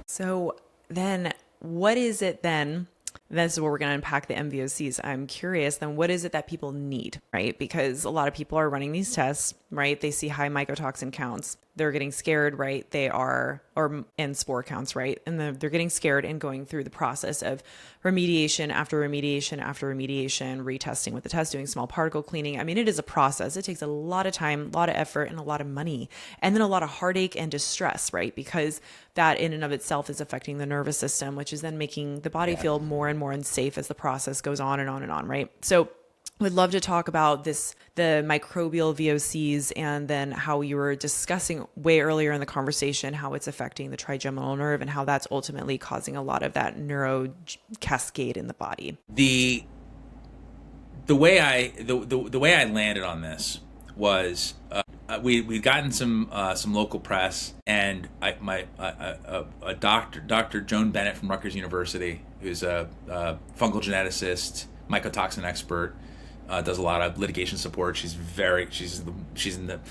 So then, what is it then? This is where we're going to unpack the MVOCs. I'm curious, then what is it that people need, right? Because a lot of people are running these tests, right? They see high mycotoxin counts. They're getting scared, right? And spore counts, right? And they're getting scared and going through the process of remediation after remediation after remediation, retesting with the test, doing small particle cleaning. I mean, it is a process. It takes a lot of time, a lot of effort, and a lot of money, and then a lot of heartache and distress, right? Because that in and of itself is affecting the nervous system, which is then making the body feel more and more unsafe as the process goes on and on and on, right? So would love to talk about the microbial VOCs, and then how you were discussing way earlier in the conversation how it's affecting the trigeminal nerve and how that's ultimately causing a lot of that neuro cascade in the body. The way I landed on this was we'd gotten some local press, and Dr. Joan Bennett from Rutgers University, who's a fungal geneticist, mycotoxin expert. Does a lot of litigation support. She's in the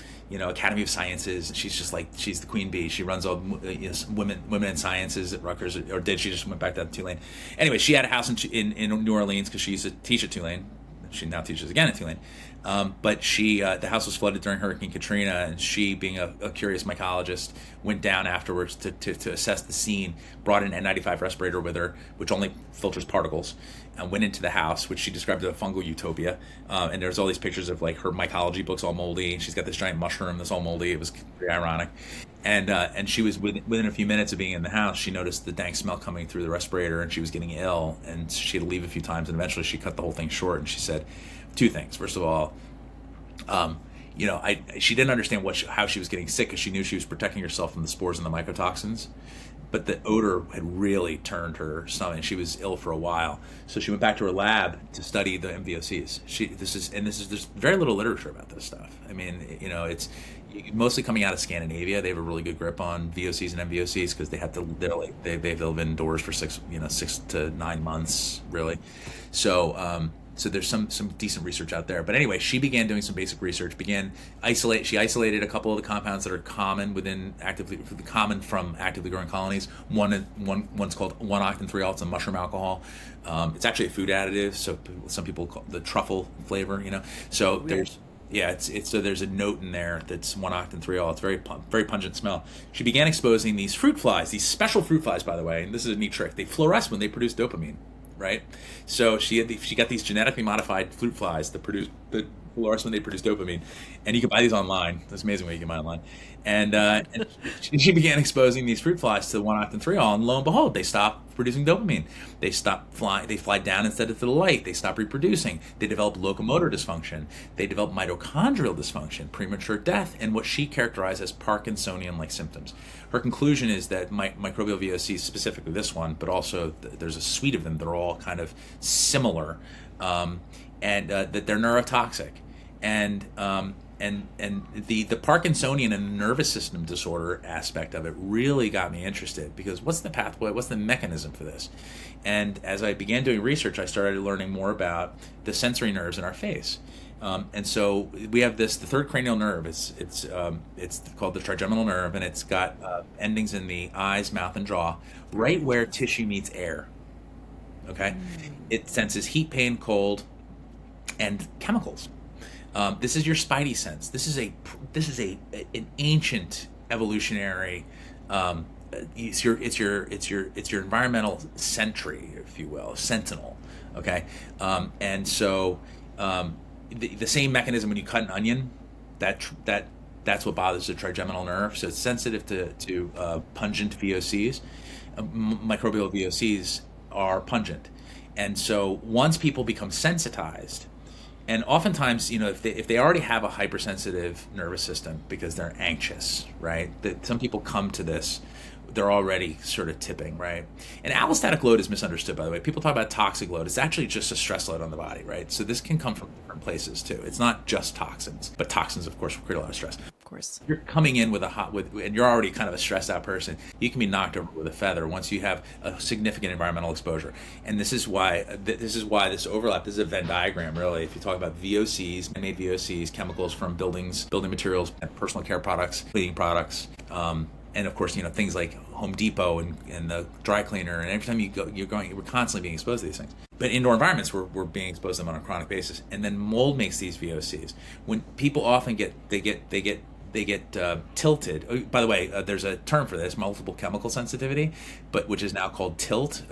Academy of Sciences. She's the queen bee. She runs all women in sciences at Rutgers, or did. She just went back down to Tulane. Anyway, she had a house in New Orleans because she used to teach at Tulane. She now teaches again at Tulane. But the house was flooded during Hurricane Katrina, and she, being a curious mycologist, went down afterwards to assess the scene, brought an N95 respirator with her, which only filters particles, and went into the house, which she described as a fungal utopia. And there's all these pictures of her mycology books all moldy, and she's got this giant mushroom that's all moldy. It was very ironic. And she was within a few minutes of being in the house, she noticed the dank smell coming through the respirator, and she was getting ill, and she had to leave a few times, and eventually she cut the whole thing short, and she said two things. First of all, she didn't understand how she was getting sick, because she knew she was protecting herself from the spores and the mycotoxins, but the odor had really turned her stomach, and she was ill for a while. So she went back to her lab to study the MVOCs. There's very little literature about this stuff. I mean, it's mostly coming out of Scandinavia. They have a really good grip on VOCs and MVOCs because they live indoors for 6 to 9 months, really. So there's some decent research out there. But anyway, she began doing some basic research. She isolated a couple of the compounds that are common from actively growing colonies. One's called 1-octan-3-ol. It's a mushroom alcohol. It's actually a food additive. So some people call it the truffle flavor. So Yeah, it's so there's a note in there that's 1-octantriol. It's very pungent smell. She began exposing these fruit flies, these special fruit flies, by the way. And this is a neat trick. They fluoresce when they produce dopamine, right? So she got these genetically modified fruit flies that fluoresce when they produce dopamine, and you can buy these online. That's amazing what you can buy online. And she began exposing these fruit flies to 1-octantriol, and lo and behold, they stop producing dopamine. They stop flying. They fly down instead of to the light. They stop reproducing. They develop locomotor dysfunction. They develop mitochondrial dysfunction, premature death, and what she characterized as Parkinsonian-like symptoms. Her conclusion is that microbial VOCs, specifically this one, but also there's a suite of them that are all kind of similar, and that they're neurotoxic. And the Parkinsonian and nervous system disorder aspect of it really got me interested, because what's the pathway, what's the mechanism for this? And as I began doing research, I started learning more about the sensory nerves in our face. And so we have the third cranial nerve. It's called the trigeminal nerve, and it's got endings in the eyes, mouth, and jaw, right where tissue meets air. Okay, it senses heat, pain, cold, and chemicals. This is your spidey sense. This is an ancient evolutionary. It's your environmental sentry, if you will, sentinel. Okay, and so the same mechanism when you cut an onion, that's what bothers the trigeminal nerve. So it's sensitive to pungent VOCs. Microbial VOCs are pungent, and so once people become sensitized. And oftentimes, if they already have a hypersensitive nervous system because they're anxious, right? That some people come to this, they're already sort of tipping, right? And allostatic load is misunderstood, by the way. People talk about toxic load. It's actually just a stress load on the body, right? So this can come from different places too. It's not just toxins, but toxins, of course, create a lot of stress. Of course. You're coming in and you're already kind of a stressed out person. You can be knocked over with a feather once you have a significant environmental exposure. And this is why this overlap. This is a Venn diagram, really. If you talk about VOCs, man-made VOCs, chemicals from buildings, building materials, and personal care products, cleaning products, and of course, things like Home Depot and the dry cleaner, and every time you go, we're constantly being exposed to these things. But indoor environments, we're being exposed to them on a chronic basis. And then mold makes these VOCs. When people often get tilted. Oh, by the way, there's a term for this, multiple chemical sensitivity, but which is now called TILT.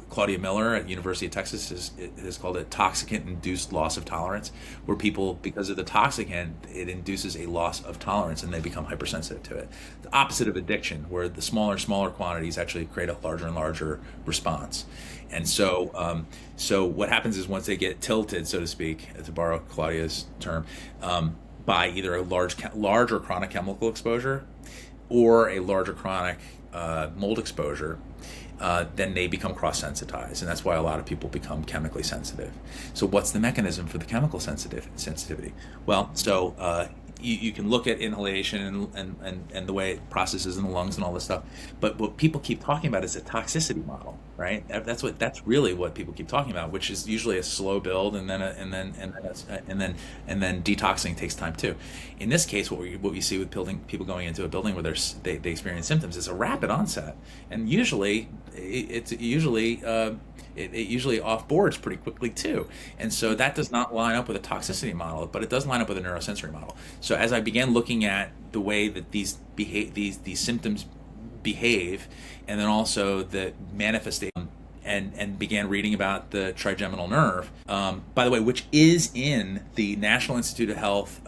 Claudia Miller at University of Texas has called it toxicant-induced loss of tolerance, where people, because of the toxicant, it induces a loss of tolerance and they become hypersensitive to it. The opposite of addiction, where the smaller and smaller quantities actually create a larger and larger response. And so, what happens is once they get tilted, so to speak, to borrow Claudia's term, by either a larger chronic chemical exposure or a larger chronic mold exposure, then they become cross-sensitized, and that's why a lot of people become chemically sensitive. So what's the mechanism for the chemical sensitivity? Well, so you can look at inhalation and the way it processes in the lungs and all this stuff, but what people keep talking about is a toxicity model, right? That's really what people keep talking about, which is usually a slow build, and then detoxing takes time too. In this case, what we see with people going into a building where they experience symptoms is a rapid onset, and usually it usually offboards pretty quickly too. And so that does not line up with a toxicity model, but it does line up with a neurosensory model. So as I began looking at the way that these symptoms behave, and then also the manifestation, and began reading about the trigeminal nerve, by the way, which is in the National Institute of Health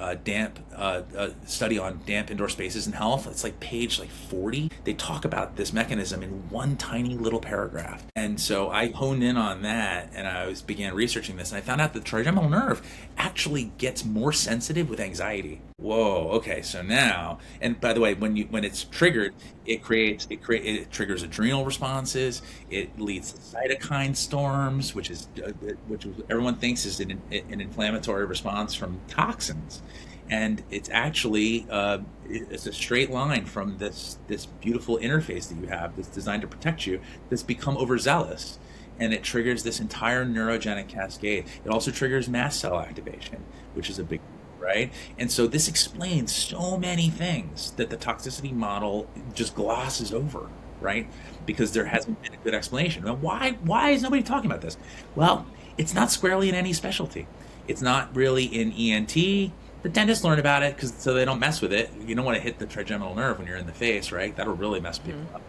study on damp indoor spaces and health. It's like page 40. They talk about this mechanism in one tiny little paragraph. And so I honed in on that, and I began researching this, and I found out that the trigeminal nerve actually gets more sensitive with anxiety. Whoa, okay, so now, and by the way, when it's triggered, it triggers adrenal responses. It leads to cytokine storms, which everyone thinks is an inflammatory response from toxins. And it's actually it's a straight line from this beautiful interface that you have that's designed to protect you, that's become overzealous, and it triggers this entire neurogenic cascade. It also triggers mast cell activation, which is a big, right? And so this explains so many things that the toxicity model just glosses over, right? Because there hasn't been a good explanation. Now, why is nobody talking about this? Well, it's not squarely in any specialty. It's not really in ENT. The dentists learn about it so they don't mess with it. You don't want to hit the trigeminal nerve when you're in the face, right? That'll really mess people up.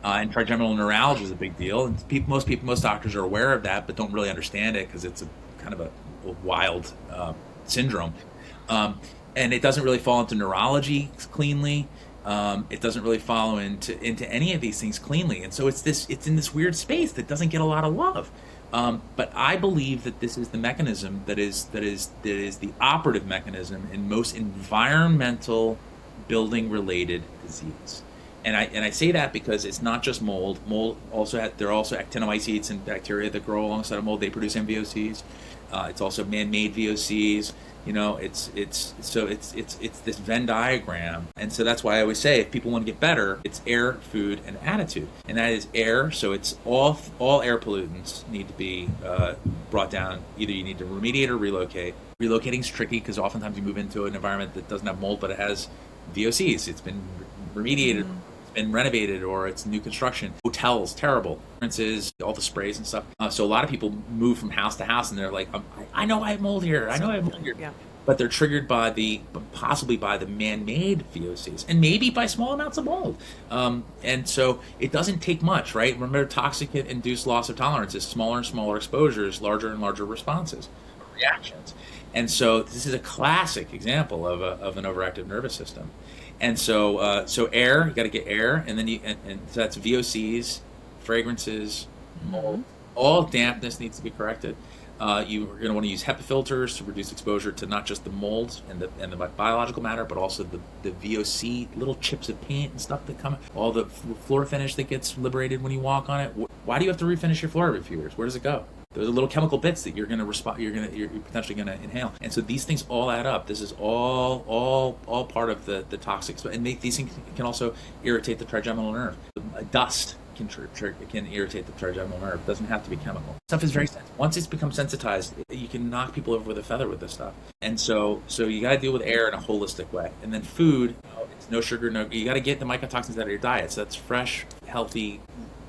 And trigeminal neuralgia is a big deal, and most doctors are aware of that, but don't really understand it because it's a kind of a wild syndrome. And it doesn't really fall into neurology cleanly. It doesn't really follow into any of these things cleanly, and so it's in this weird space that doesn't get a lot of love. But I believe that this is the mechanism that is the operative mechanism in most environmental building related disease. And I say that because it's not just mold. Mold also there are also actinomycetes and bacteria that grow alongside of mold. They produce MVOCs. It's also man-made VOCs. It's this Venn diagram, and so that's why I always say if people want to get better, it's air, food, and attitude, and that is air. So it's all air pollutants need to be brought down. Either you need to remediate or relocate. Relocating is tricky because oftentimes you move into an environment that doesn't have mold, but it has VOCs. It's been remediated. Been renovated, or it's new construction. Hotels, terrible. All the sprays and stuff. So a lot of people move from house to house, and they're like, I know I have mold here. I know I have mold here. Yeah. But they're triggered by possibly by the man-made VOCs, and maybe by small amounts of mold. And so it doesn't take much, right? Remember, toxicant-induced loss of tolerance is smaller and smaller exposures, larger and larger responses, reactions. And so this is a classic example of an overactive nervous system. And so air, you got to get air, and then so that's VOCs, fragrances, mold. All dampness needs to be corrected. You're going to want to use HEPA filters to reduce exposure to not just the molds and the biological matter, but also the VOC, little chips of paint and stuff that come, all the floor finish that gets liberated when you walk on it. Why do you have to refinish your floor every few years? Where does it go? Those are little chemical bits that you're potentially going to inhale, and so these things all add up. This is all part of the toxic, and these things can also irritate the trigeminal nerve. Dust can irritate the trigeminal nerve. It doesn't have to be chemical. Stuff is very sensitive. Once it's become sensitized, you can knock people over with a feather with this stuff. And so you got to deal with air in a holistic way. And then food, it's no sugar, you got to get the mycotoxins out of your diet. So that's fresh, healthy,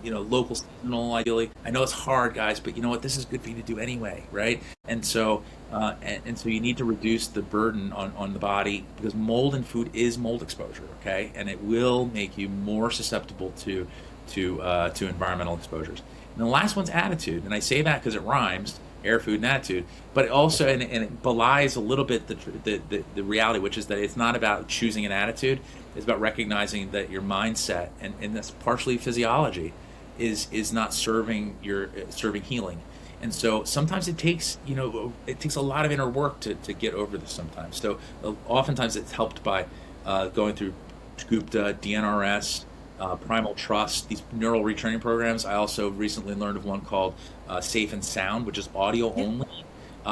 local, seasonal, ideally. I know it's hard, guys, but you know what? This is good for you to do anyway, right? And so so you need to reduce the burden on the body, because mold in food is mold exposure, okay? And it will make you more susceptible to environmental exposures. And the last one's attitude, and I say that because it rhymes, air, food, and attitude, but it also and it belies a little bit the reality, which is that it's not about choosing an attitude. It's about recognizing that your mindset, and that's partially physiology, is not serving healing. And so sometimes it takes a lot of inner work to get over this sometimes. So oftentimes it's helped by going through Gupta, DNRS, Primal Trust, these neural retraining programs. I also recently learned of one called Safe and Sound, which is audio only,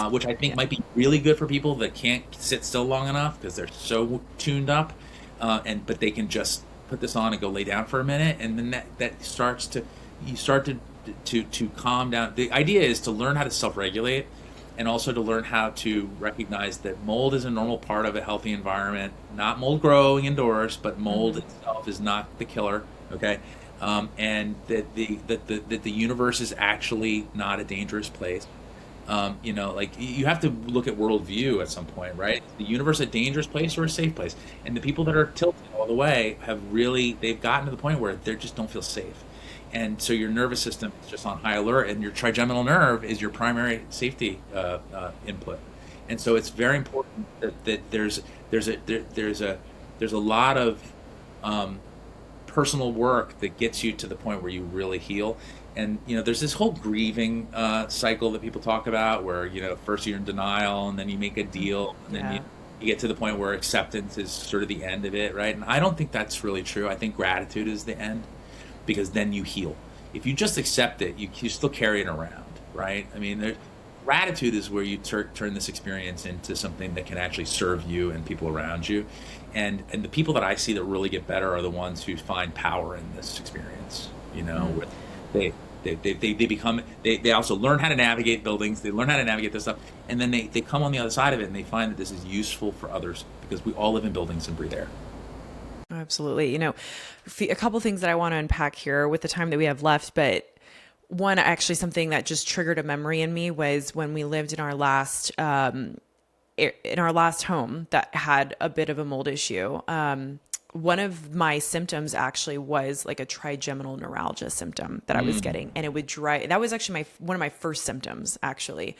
which I think might be really good for people that can't sit still long enough because they're so tuned up, but they can just put this on and go lay down for a minute, and then that starts to calm down. The idea is to learn how to self-regulate, and also to learn how to recognize that mold is a normal part of a healthy environment. Not mold growing indoors, but mold itself is not the killer. Okay, and that the universe is actually not a dangerous place. You have to look at worldview at some point, right? Is the universe a dangerous place or a safe place? And the people that are tilted all the way they've gotten to the point where they just don't feel safe. And so your nervous system is just on high alert, and your trigeminal nerve is your primary safety input. And so it's very important that there's a lot of personal work that gets you to the point where you really heal. And there's this whole grieving cycle that people talk about, where first you're in denial, and then you make a deal, and then you get to the point where acceptance is sort of the end of it, right? And I don't think that's really true. I think gratitude is the end, because then you heal. If you just accept it, you still carry it around, right? I mean, gratitude is where you turn this experience into something that can actually serve you and people around you. And the people that I see that really get better are the ones who find power in this experience. Where they also learn how to navigate buildings, they learn how to navigate this stuff, and then they come on the other side of it, and they find that this is useful for others, because we all live in buildings and breathe air. Absolutely. A couple things that I want to unpack here with the time that we have left, but something that just triggered a memory in me was when we lived in our last in our last home that had a bit of a mold issue, one of my symptoms actually was like a trigeminal neuralgia symptom that I was getting, and it would dry. That was actually one of my first symptoms, actually.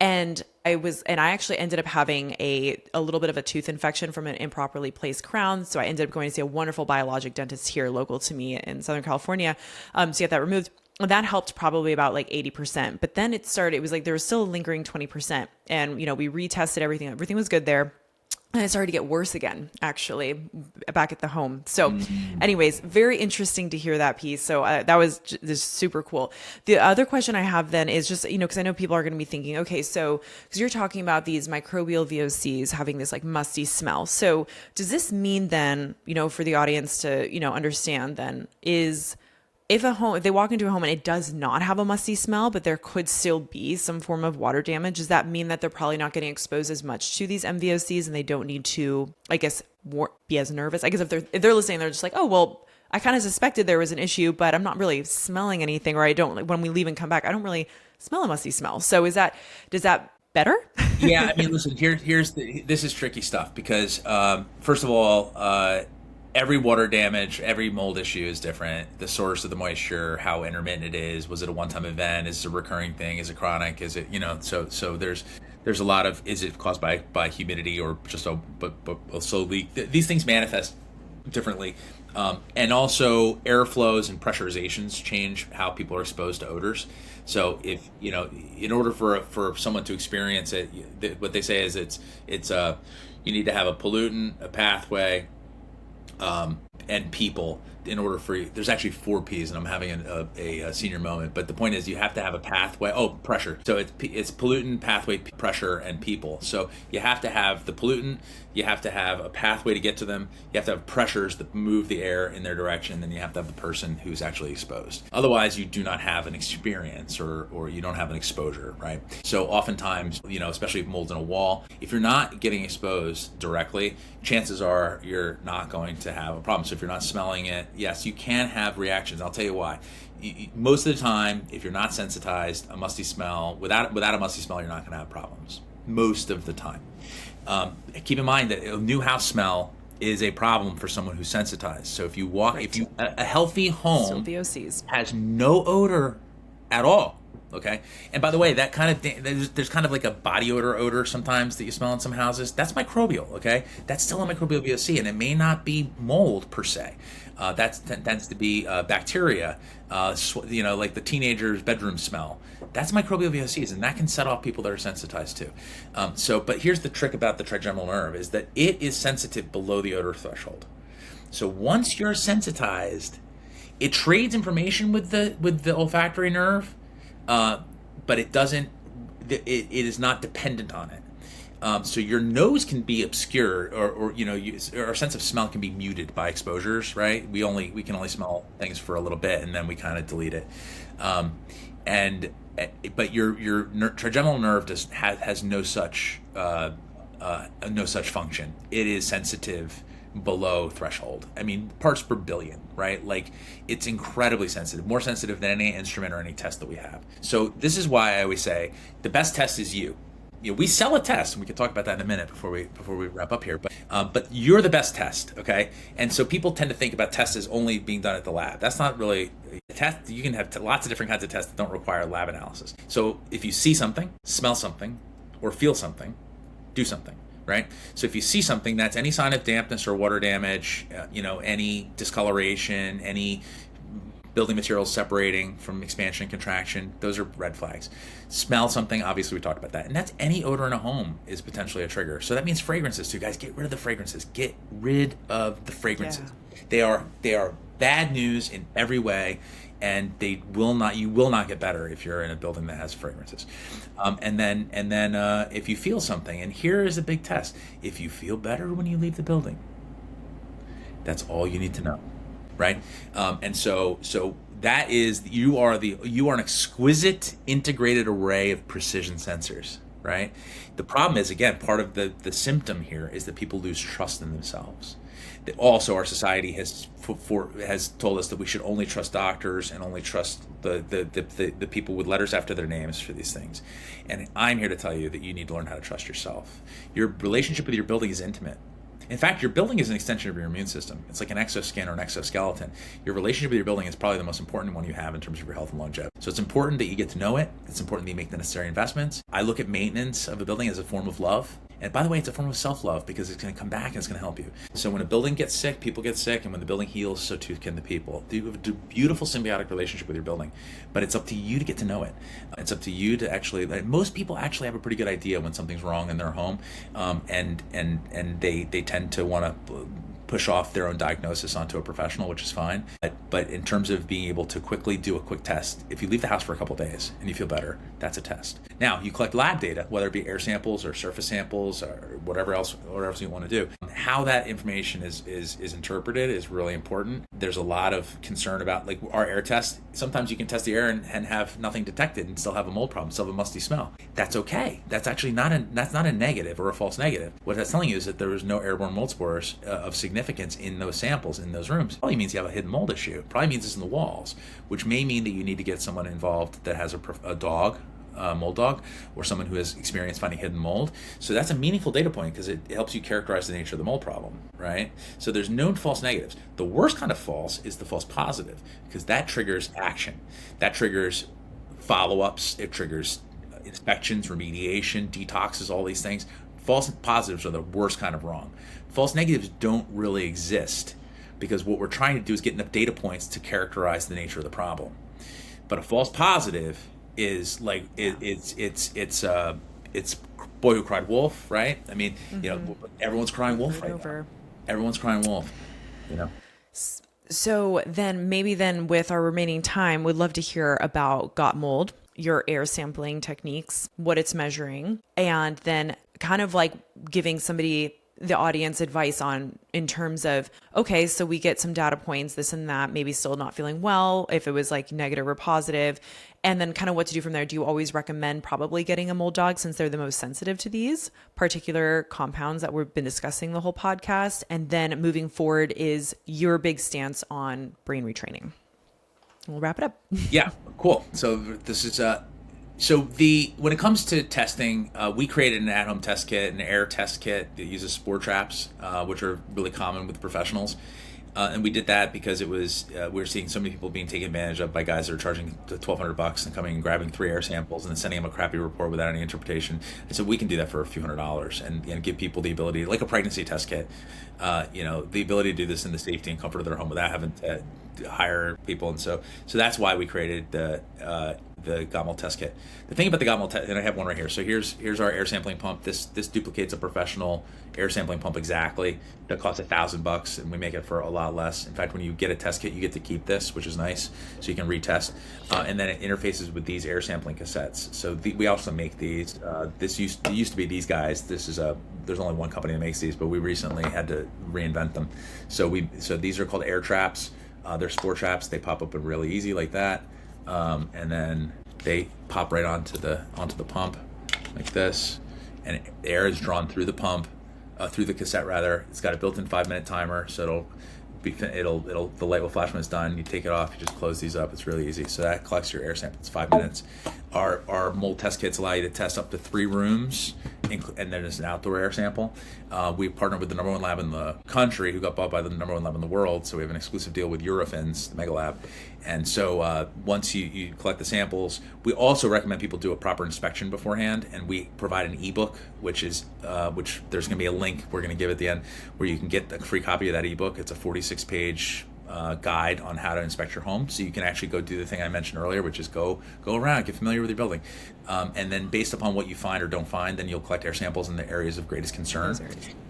And I actually ended up having a little bit of a tooth infection from an improperly placed crown. So I ended up going to see a wonderful biologic dentist here local to me in Southern California, to get that removed. And that helped probably about like 80%. But then it was like there was still a lingering 20%. And, we retested everything. Everything was good there. And it started to get worse again, actually, back at the home. So anyways, very interesting to hear that piece. So that was just super cool. The other question I have then is just, because I know people are going to be thinking, okay, so because you're talking about these microbial VOCs having this like musty smell. So does this mean then, for the audience to, understand then is if they walk into a home and it does not have a musty smell, but there could still be some form of water damage, does that mean that they're probably not getting exposed as much to these MVOCs and they don't need to, I guess, be as nervous? I guess if they're listening, they're just like, oh, well, I kind of suspected there was an issue, but I'm not really smelling anything, or when we leave and come back, I don't really smell a musty smell. So does that better? Yeah, I mean, listen, this is tricky stuff because, first of all, every water damage, every mold issue is different. The source of the moisture, how intermittent it is, was it a one-time event? Is it a recurring thing? Is it chronic? Is it, so there's a lot of, is it caused by humidity or just so leak? These things manifest differently. And also airflows and pressurizations change how people are exposed to odors. So if, in order for someone to experience it, what they say is it's you need to have a pollutant, a pathway, and people in order for there's actually 4 P's, and I'm having a senior moment, but the point is you have to have a pathway. Pressure. So it's pollutant, pathway, pressure, and people. So you have to have the pollutant, you have to have a pathway to get to them, you have to have pressures that move the air in their direction, and then you have to have the person who's actually exposed. Otherwise you do not have an experience or you don't have an exposure, right? So oftentimes, especially if mold's in a wall, if you're not getting exposed directly, chances are you're not going to have a problem. So if you're not smelling it, yes, you can have reactions. I'll tell you why. Most of the time, if you're not sensitized, a musty smell, without a musty smell, you're not going to have problems. Most of the time. Keep in mind that a new house smell is a problem for someone who's sensitized. So if you walk, right. A healthy home has no odor at all. Okay. And by the way, that kind of there's kind of like a body odor sometimes that you smell in some houses. That's microbial. Okay. That's still a microbial VOC, and it may not be mold per se. That tends to be bacteria, like the teenager's bedroom smell. That's microbial VOCs, and that can set off people that are sensitized too. But here's the trick about the trigeminal nerve is that it is sensitive below the odor threshold. So once you're sensitized, it trades information with the olfactory nerve, but it doesn't. It is not dependent on it. So your nose can be obscured, or our sense of smell can be muted by exposures, right? We can only smell things for a little bit, and then we kind of delete it. But your trigeminal nerve has no such function. It is sensitive below threshold. I mean, parts per billion, right? Like, it's incredibly sensitive, more sensitive than any instrument or any test that we have. So this is why I always say the best test is you. We sell a test, and we can talk about that in a minute before we wrap up here. But you're the best test, okay? And so people tend to think about tests as only being done at the lab. That's not really a test. You can have lots of different kinds of tests that don't require lab analysis. So if you see something, smell something, or feel something, do something, right? So if you see something, that's any sign of dampness or water damage, any discoloration, any building materials separating from expansion and contraction, those are red flags. Smell something, obviously we talked about that. And that's any odor in a home is potentially a trigger. So that means fragrances too, guys. Get rid of the fragrances. Get rid of the fragrances. Yeah. They are bad news in every way, and you will not get better if you're in a building that has fragrances. And then if you feel something, and here is a big test. If you feel better when you leave the building, that's all you need to know. Right, and so that is you are an exquisite integrated array of precision sensors, right? The problem is, again, part of the symptom here is that people lose trust in themselves. Also, our society has told us that we should only trust doctors and only trust the people with letters after their names for these things. And I'm here to tell you that you need to learn how to trust yourself. Your relationship with your building is intimate. In fact, your building is an extension of your immune system. It's like an exoskin or an exoskeleton. Your relationship with your building is probably the most important one you have in terms of your health and longevity. So it's important that you get to know it. It's important that you make the necessary investments. I look at maintenance of a building as a form of love. And by the way, it's a form of self-love because it's going to come back and it's going to help you. So when a building gets sick, people get sick. And when the building heals, so too can the people. You have a beautiful symbiotic relationship with your building. But it's up to you to get to know it. It's up to you to actually, most people actually have a pretty good idea when something's wrong in their home. And they tend to want to push off their own diagnosis onto a professional, which is fine. But in terms of being able to quickly do a quick test, if you leave the house for a couple of days and you feel better, that's a test. Now, you collect lab data, whether it be air samples or surface samples or whatever else you want to do. How that information is interpreted is really important. There's a lot of concern about, like, our air test. Sometimes you can test the air and have nothing detected and still have a mold problem, still have a musty smell. That's okay. That's actually not a negative or a false negative. What that's telling you is that there was no airborne mold spores of significance in those samples, in those rooms. Probably means you have a hidden mold issue. Probably means it's in the walls, which may mean that you need to get someone involved that has a dog, mold dog, or someone who has experience finding hidden mold. So that's a meaningful data point because it helps you characterize the nature of the mold problem, right? So there's known false negatives. The worst kind of false is the false positive, because that triggers action. That triggers follow-ups. It triggers inspections, remediation, detoxes, all these things. False positives are the worst kind of wrong. False negatives don't really exist because what we're trying to do is get enough data points to characterize the nature of the problem. But a false positive is like it's boy who cried wolf, right? I mean, everyone's crying wolf right now. Everyone's crying wolf, So then with our remaining time, we'd love to hear about got mold, your air sampling techniques, what it's measuring, and then kind of like giving the audience advice on in terms of, okay, so we get some data points, this and that, maybe still not feeling well, if it was like negative or positive, and then kind of what to do from there. Do you always recommend probably getting a mold dog since they're the most sensitive to these particular compounds that we've been discussing the whole podcast? And then moving forward is your big stance on brain retraining. We'll wrap it up. Yeah, cool. So this is when it comes to testing, we created an at-home test kit, an air test kit that uses spore traps, which are really common with professionals. And we did that because it was we were seeing so many people being taken advantage of by guys that are charging $1,200 and coming and grabbing 3 air samples and then sending them a crappy report without any interpretation. And so we can do that for a few $100s and give people the ability, like a pregnancy test kit, the ability to do this in the safety and comfort of their home without having to hire people. And so that's why we created the Gotmold test kit. The thing about the Gotmold test, and I have one right here. So here's our air sampling pump. This duplicates a professional air sampling pump exactly. That costs $1,000, and we make it for a lot less. In fact, when you get a test kit, you get to keep this, which is nice, so you can retest. And then it interfaces with these air sampling cassettes. So we also make these. This used to be these guys. There's only one company that makes these, but we recently had to reinvent them. So these are called air traps. They're spore traps. They pop up really easy like that. And then they pop right onto the pump like this, and air is drawn through the pump, through the cassette rather. It's got a built-in 5-minute timer, so the light will flash when it's done. You take it off, you just close these up. It's really easy. So that collects your air sample. It's 5 minutes. Our mold test kits allow you to test up to 3 rooms, and then there's an outdoor air sample. We partnered with the #1 lab in the country, who got bought by the #1 lab in the world. So we have an exclusive deal with Eurofins, the mega lab. And so once you collect the samples, we also recommend people do a proper inspection beforehand. And we provide an ebook, which there's going to be a link we're going to give at the end, where you can get a free copy of that ebook. It's a 46-page guide on how to inspect your home, so you can actually go do the thing I mentioned earlier, which is go around, get familiar with your building, and then based upon what you find or don't find, then you'll collect air samples in the areas of greatest concern,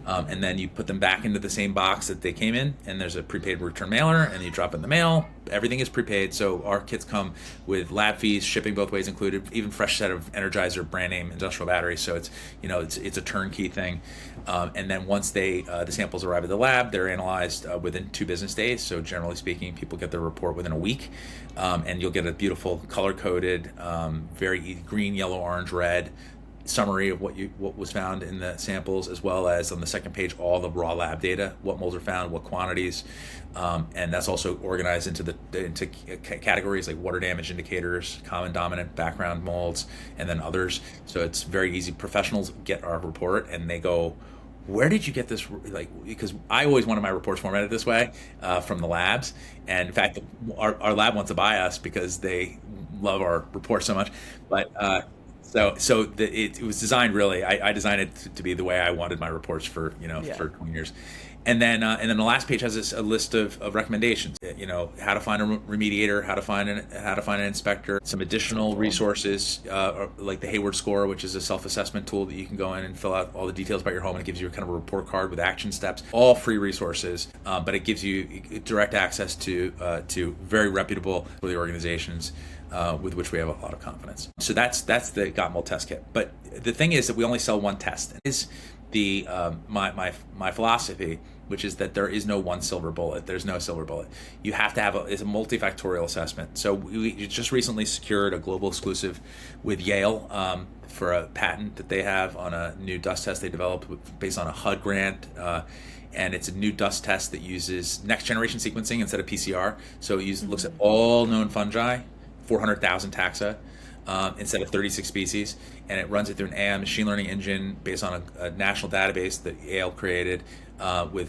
and then you put them back into the same box that they came in, and there's a prepaid return mailer, and you drop it in the mail. Everything is prepaid, so our kits come with lab fees, shipping both ways included, even fresh set of Energizer brand name industrial batteries. So it's a turnkey thing. And then once the samples arrive at the lab, they're analyzed within 2 business days. So generally speaking, people get their report within a week, and you'll get a beautiful color-coded, very green, yellow, orange, red summary of what was found in the samples, as well as on the second page all the raw lab data, what molds are found, what quantities, and that's also organized into categories like water damage indicators, common dominant background molds, and then others. So it's very easy. Professionals get our report and they go, where did you get this? Like, because I always wanted my reports formatted this way from the labs. And in fact, our lab wants to buy us because they love our report so much. But it was designed really. I designed it to be the way I wanted my reports for for 20 years. And then the last page has a list of recommendations. How to find a remediator, how to find an inspector, some additional resources like the Hayward score, which is a self-assessment tool that you can go in and fill out all the details about your home, and it gives you kind of a report card with action steps. All free resources, but it gives you direct access to very reputable organizations with which we have a lot of confidence. So that's the Got Mold test kit. But the thing is that we only sell one test. It is my philosophy, which is that there is no one silver bullet. There's no silver bullet. You have to it's a multifactorial assessment. So we just recently secured a global exclusive with Yale for a patent that they have on a new dust test they developed based on a HUD grant. And it's a new dust test that uses next generation sequencing instead of PCR. So it looks at all known fungi, 400,000 taxa, instead of 36 species, and it runs it through an AI machine learning engine based on a national database that Yale created with,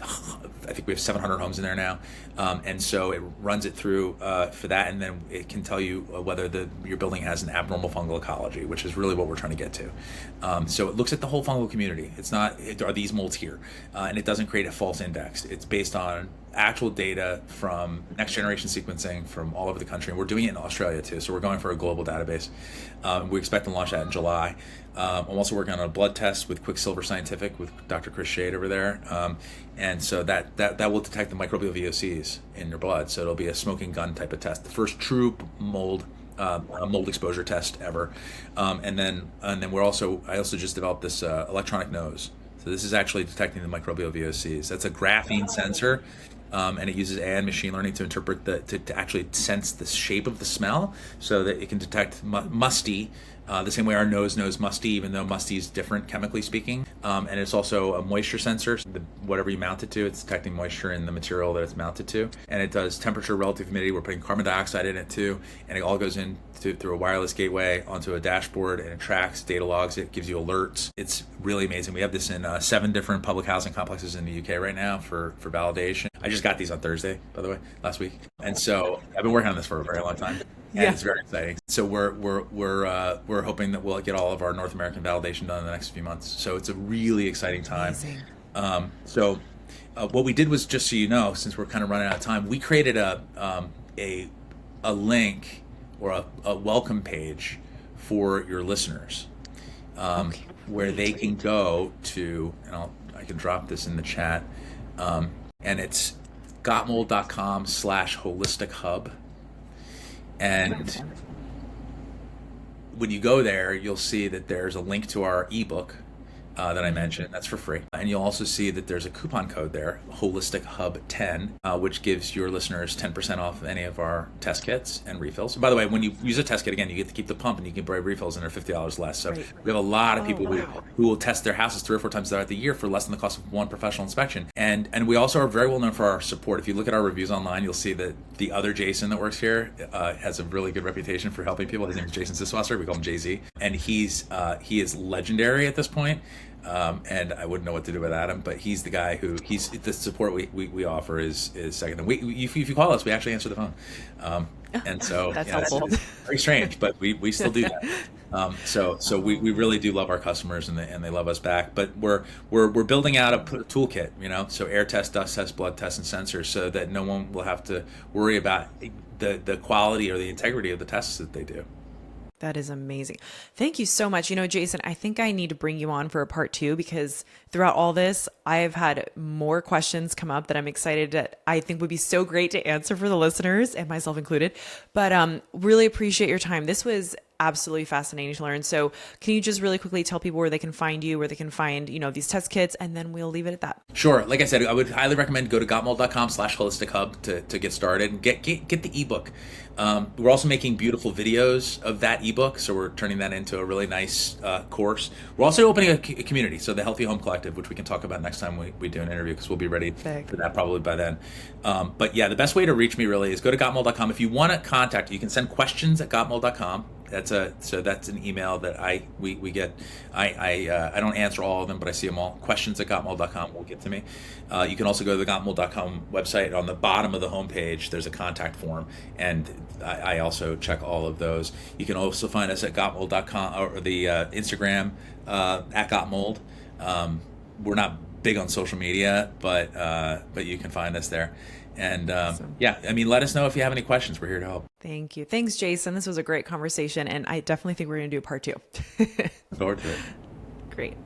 I think we have 700 homes in there now, and so it runs it through for that, and then it can tell you whether your building has an abnormal fungal ecology, which is really what we're trying to get to. So it looks at the whole fungal community. It's not, are these molds here? And it doesn't create a false index. It's based on actual data from next generation sequencing from all over the country, and we're doing it in Australia too, so we're going for a global database. We expect to launch that in July. I'm also working on a blood test with Quicksilver Scientific with Dr. Chris Shade over there, and so that will detect the microbial VOCs in your blood, so it'll be a smoking gun type of test, the first true mold exposure test ever. And then I also just developed this electronic nose. So this is actually detecting the microbial VOCs. That's a graphene sensor, and it uses AI and machine learning to interpret to actually sense the shape of the smell, so that it can detect musty, the same way our nose knows musty, even though musty is different chemically speaking. And it's also a moisture sensor. So whatever you mount it to, it's detecting moisture in the material that it's mounted to. And it does temperature, relative humidity. We're putting carbon dioxide in it too, and it all goes in through a wireless gateway onto a dashboard, and it tracks, data logs, it gives you alerts. It's really amazing. We have this in 7 different public housing complexes in the UK right now for validation. I just got these on Thursday, by the way, last week, and so I've been working on this for a very long time. And it's very exciting. So we're hoping that we'll get all of our North American validation done in the next few months. So it's a really exciting time. What we did was, just so you know, since we're kind of running out of time, we created a link or a welcome page for your listeners, where they can go to, and I can drop this in the chat, and it's gotmold.com/holistic hub. And when you go there, you'll see that there's a link to our ebook that I mentioned. That's for free. And you'll also see that there's a coupon code there, Holistic Hub 10, which gives your listeners 10% off any of our test kits and refills. By the way, when you use a test kit, again, you get to keep the pump, and you can buy refills, and they're $50 less. So we have a lot of people who will test their houses 3 or 4 times throughout the year for less than the cost of one professional inspection. And we also are very well known for our support. If you look at our reviews online, you'll see that the other Jason that works here has a really good reputation for helping people. His name is Jason Siswasser. We call him Jay-Z. And he is legendary at this point. And I wouldn't know what to do without him, but he's the guy the support we offer is second. If you call us, we actually answer the phone. And so that's helpful. It's very strange, but we still do that. So we really do love our customers, and they love us back. But we're building out a toolkit, so air test, dust test, blood test, and sensors, so that no one will have to worry about the quality or the integrity of the tests that they do. That is amazing. Thank you so much. Jason, I think I need to bring you on for a part 2, because throughout all this, I've had more questions come up that I'm excited that I think would be so great to answer for the listeners, and myself included. But really appreciate your time. This was absolutely fascinating to learn. So can you just really quickly tell people where they can find you, where they can find, these test kits, and then we'll leave it at that. Sure. Like I said, I would highly recommend go to gotmold.com/holistic hub to get started and get the ebook. We're also making beautiful videos of that ebook, so we're turning that into a really nice course. We're also opening a community, so the Healthy Home Collective, which we can talk about next time we do an interview, because we'll be ready for that probably by then. But yeah, the best way to reach me really is go to gotmold.com. If you want to contact, you can send questions at gotmold.com. That's an email that we get. I don't answer all of them, but I see them all. Questions at gotmold.com will get to me. You can also go to the gotmold.com website. On the bottom of the homepage, there's a contact form, and I also check all of those. You can also find us at gotmold.com or the Instagram at gotmold. We're not big on social media, but you can find us there. And Awesome. yeah, I mean, let us know if you have any questions. We're here to help. Thank you. Thanks, Jason. This was a great conversation, and I definitely think we're going to do part 2. Look forward to it. Great.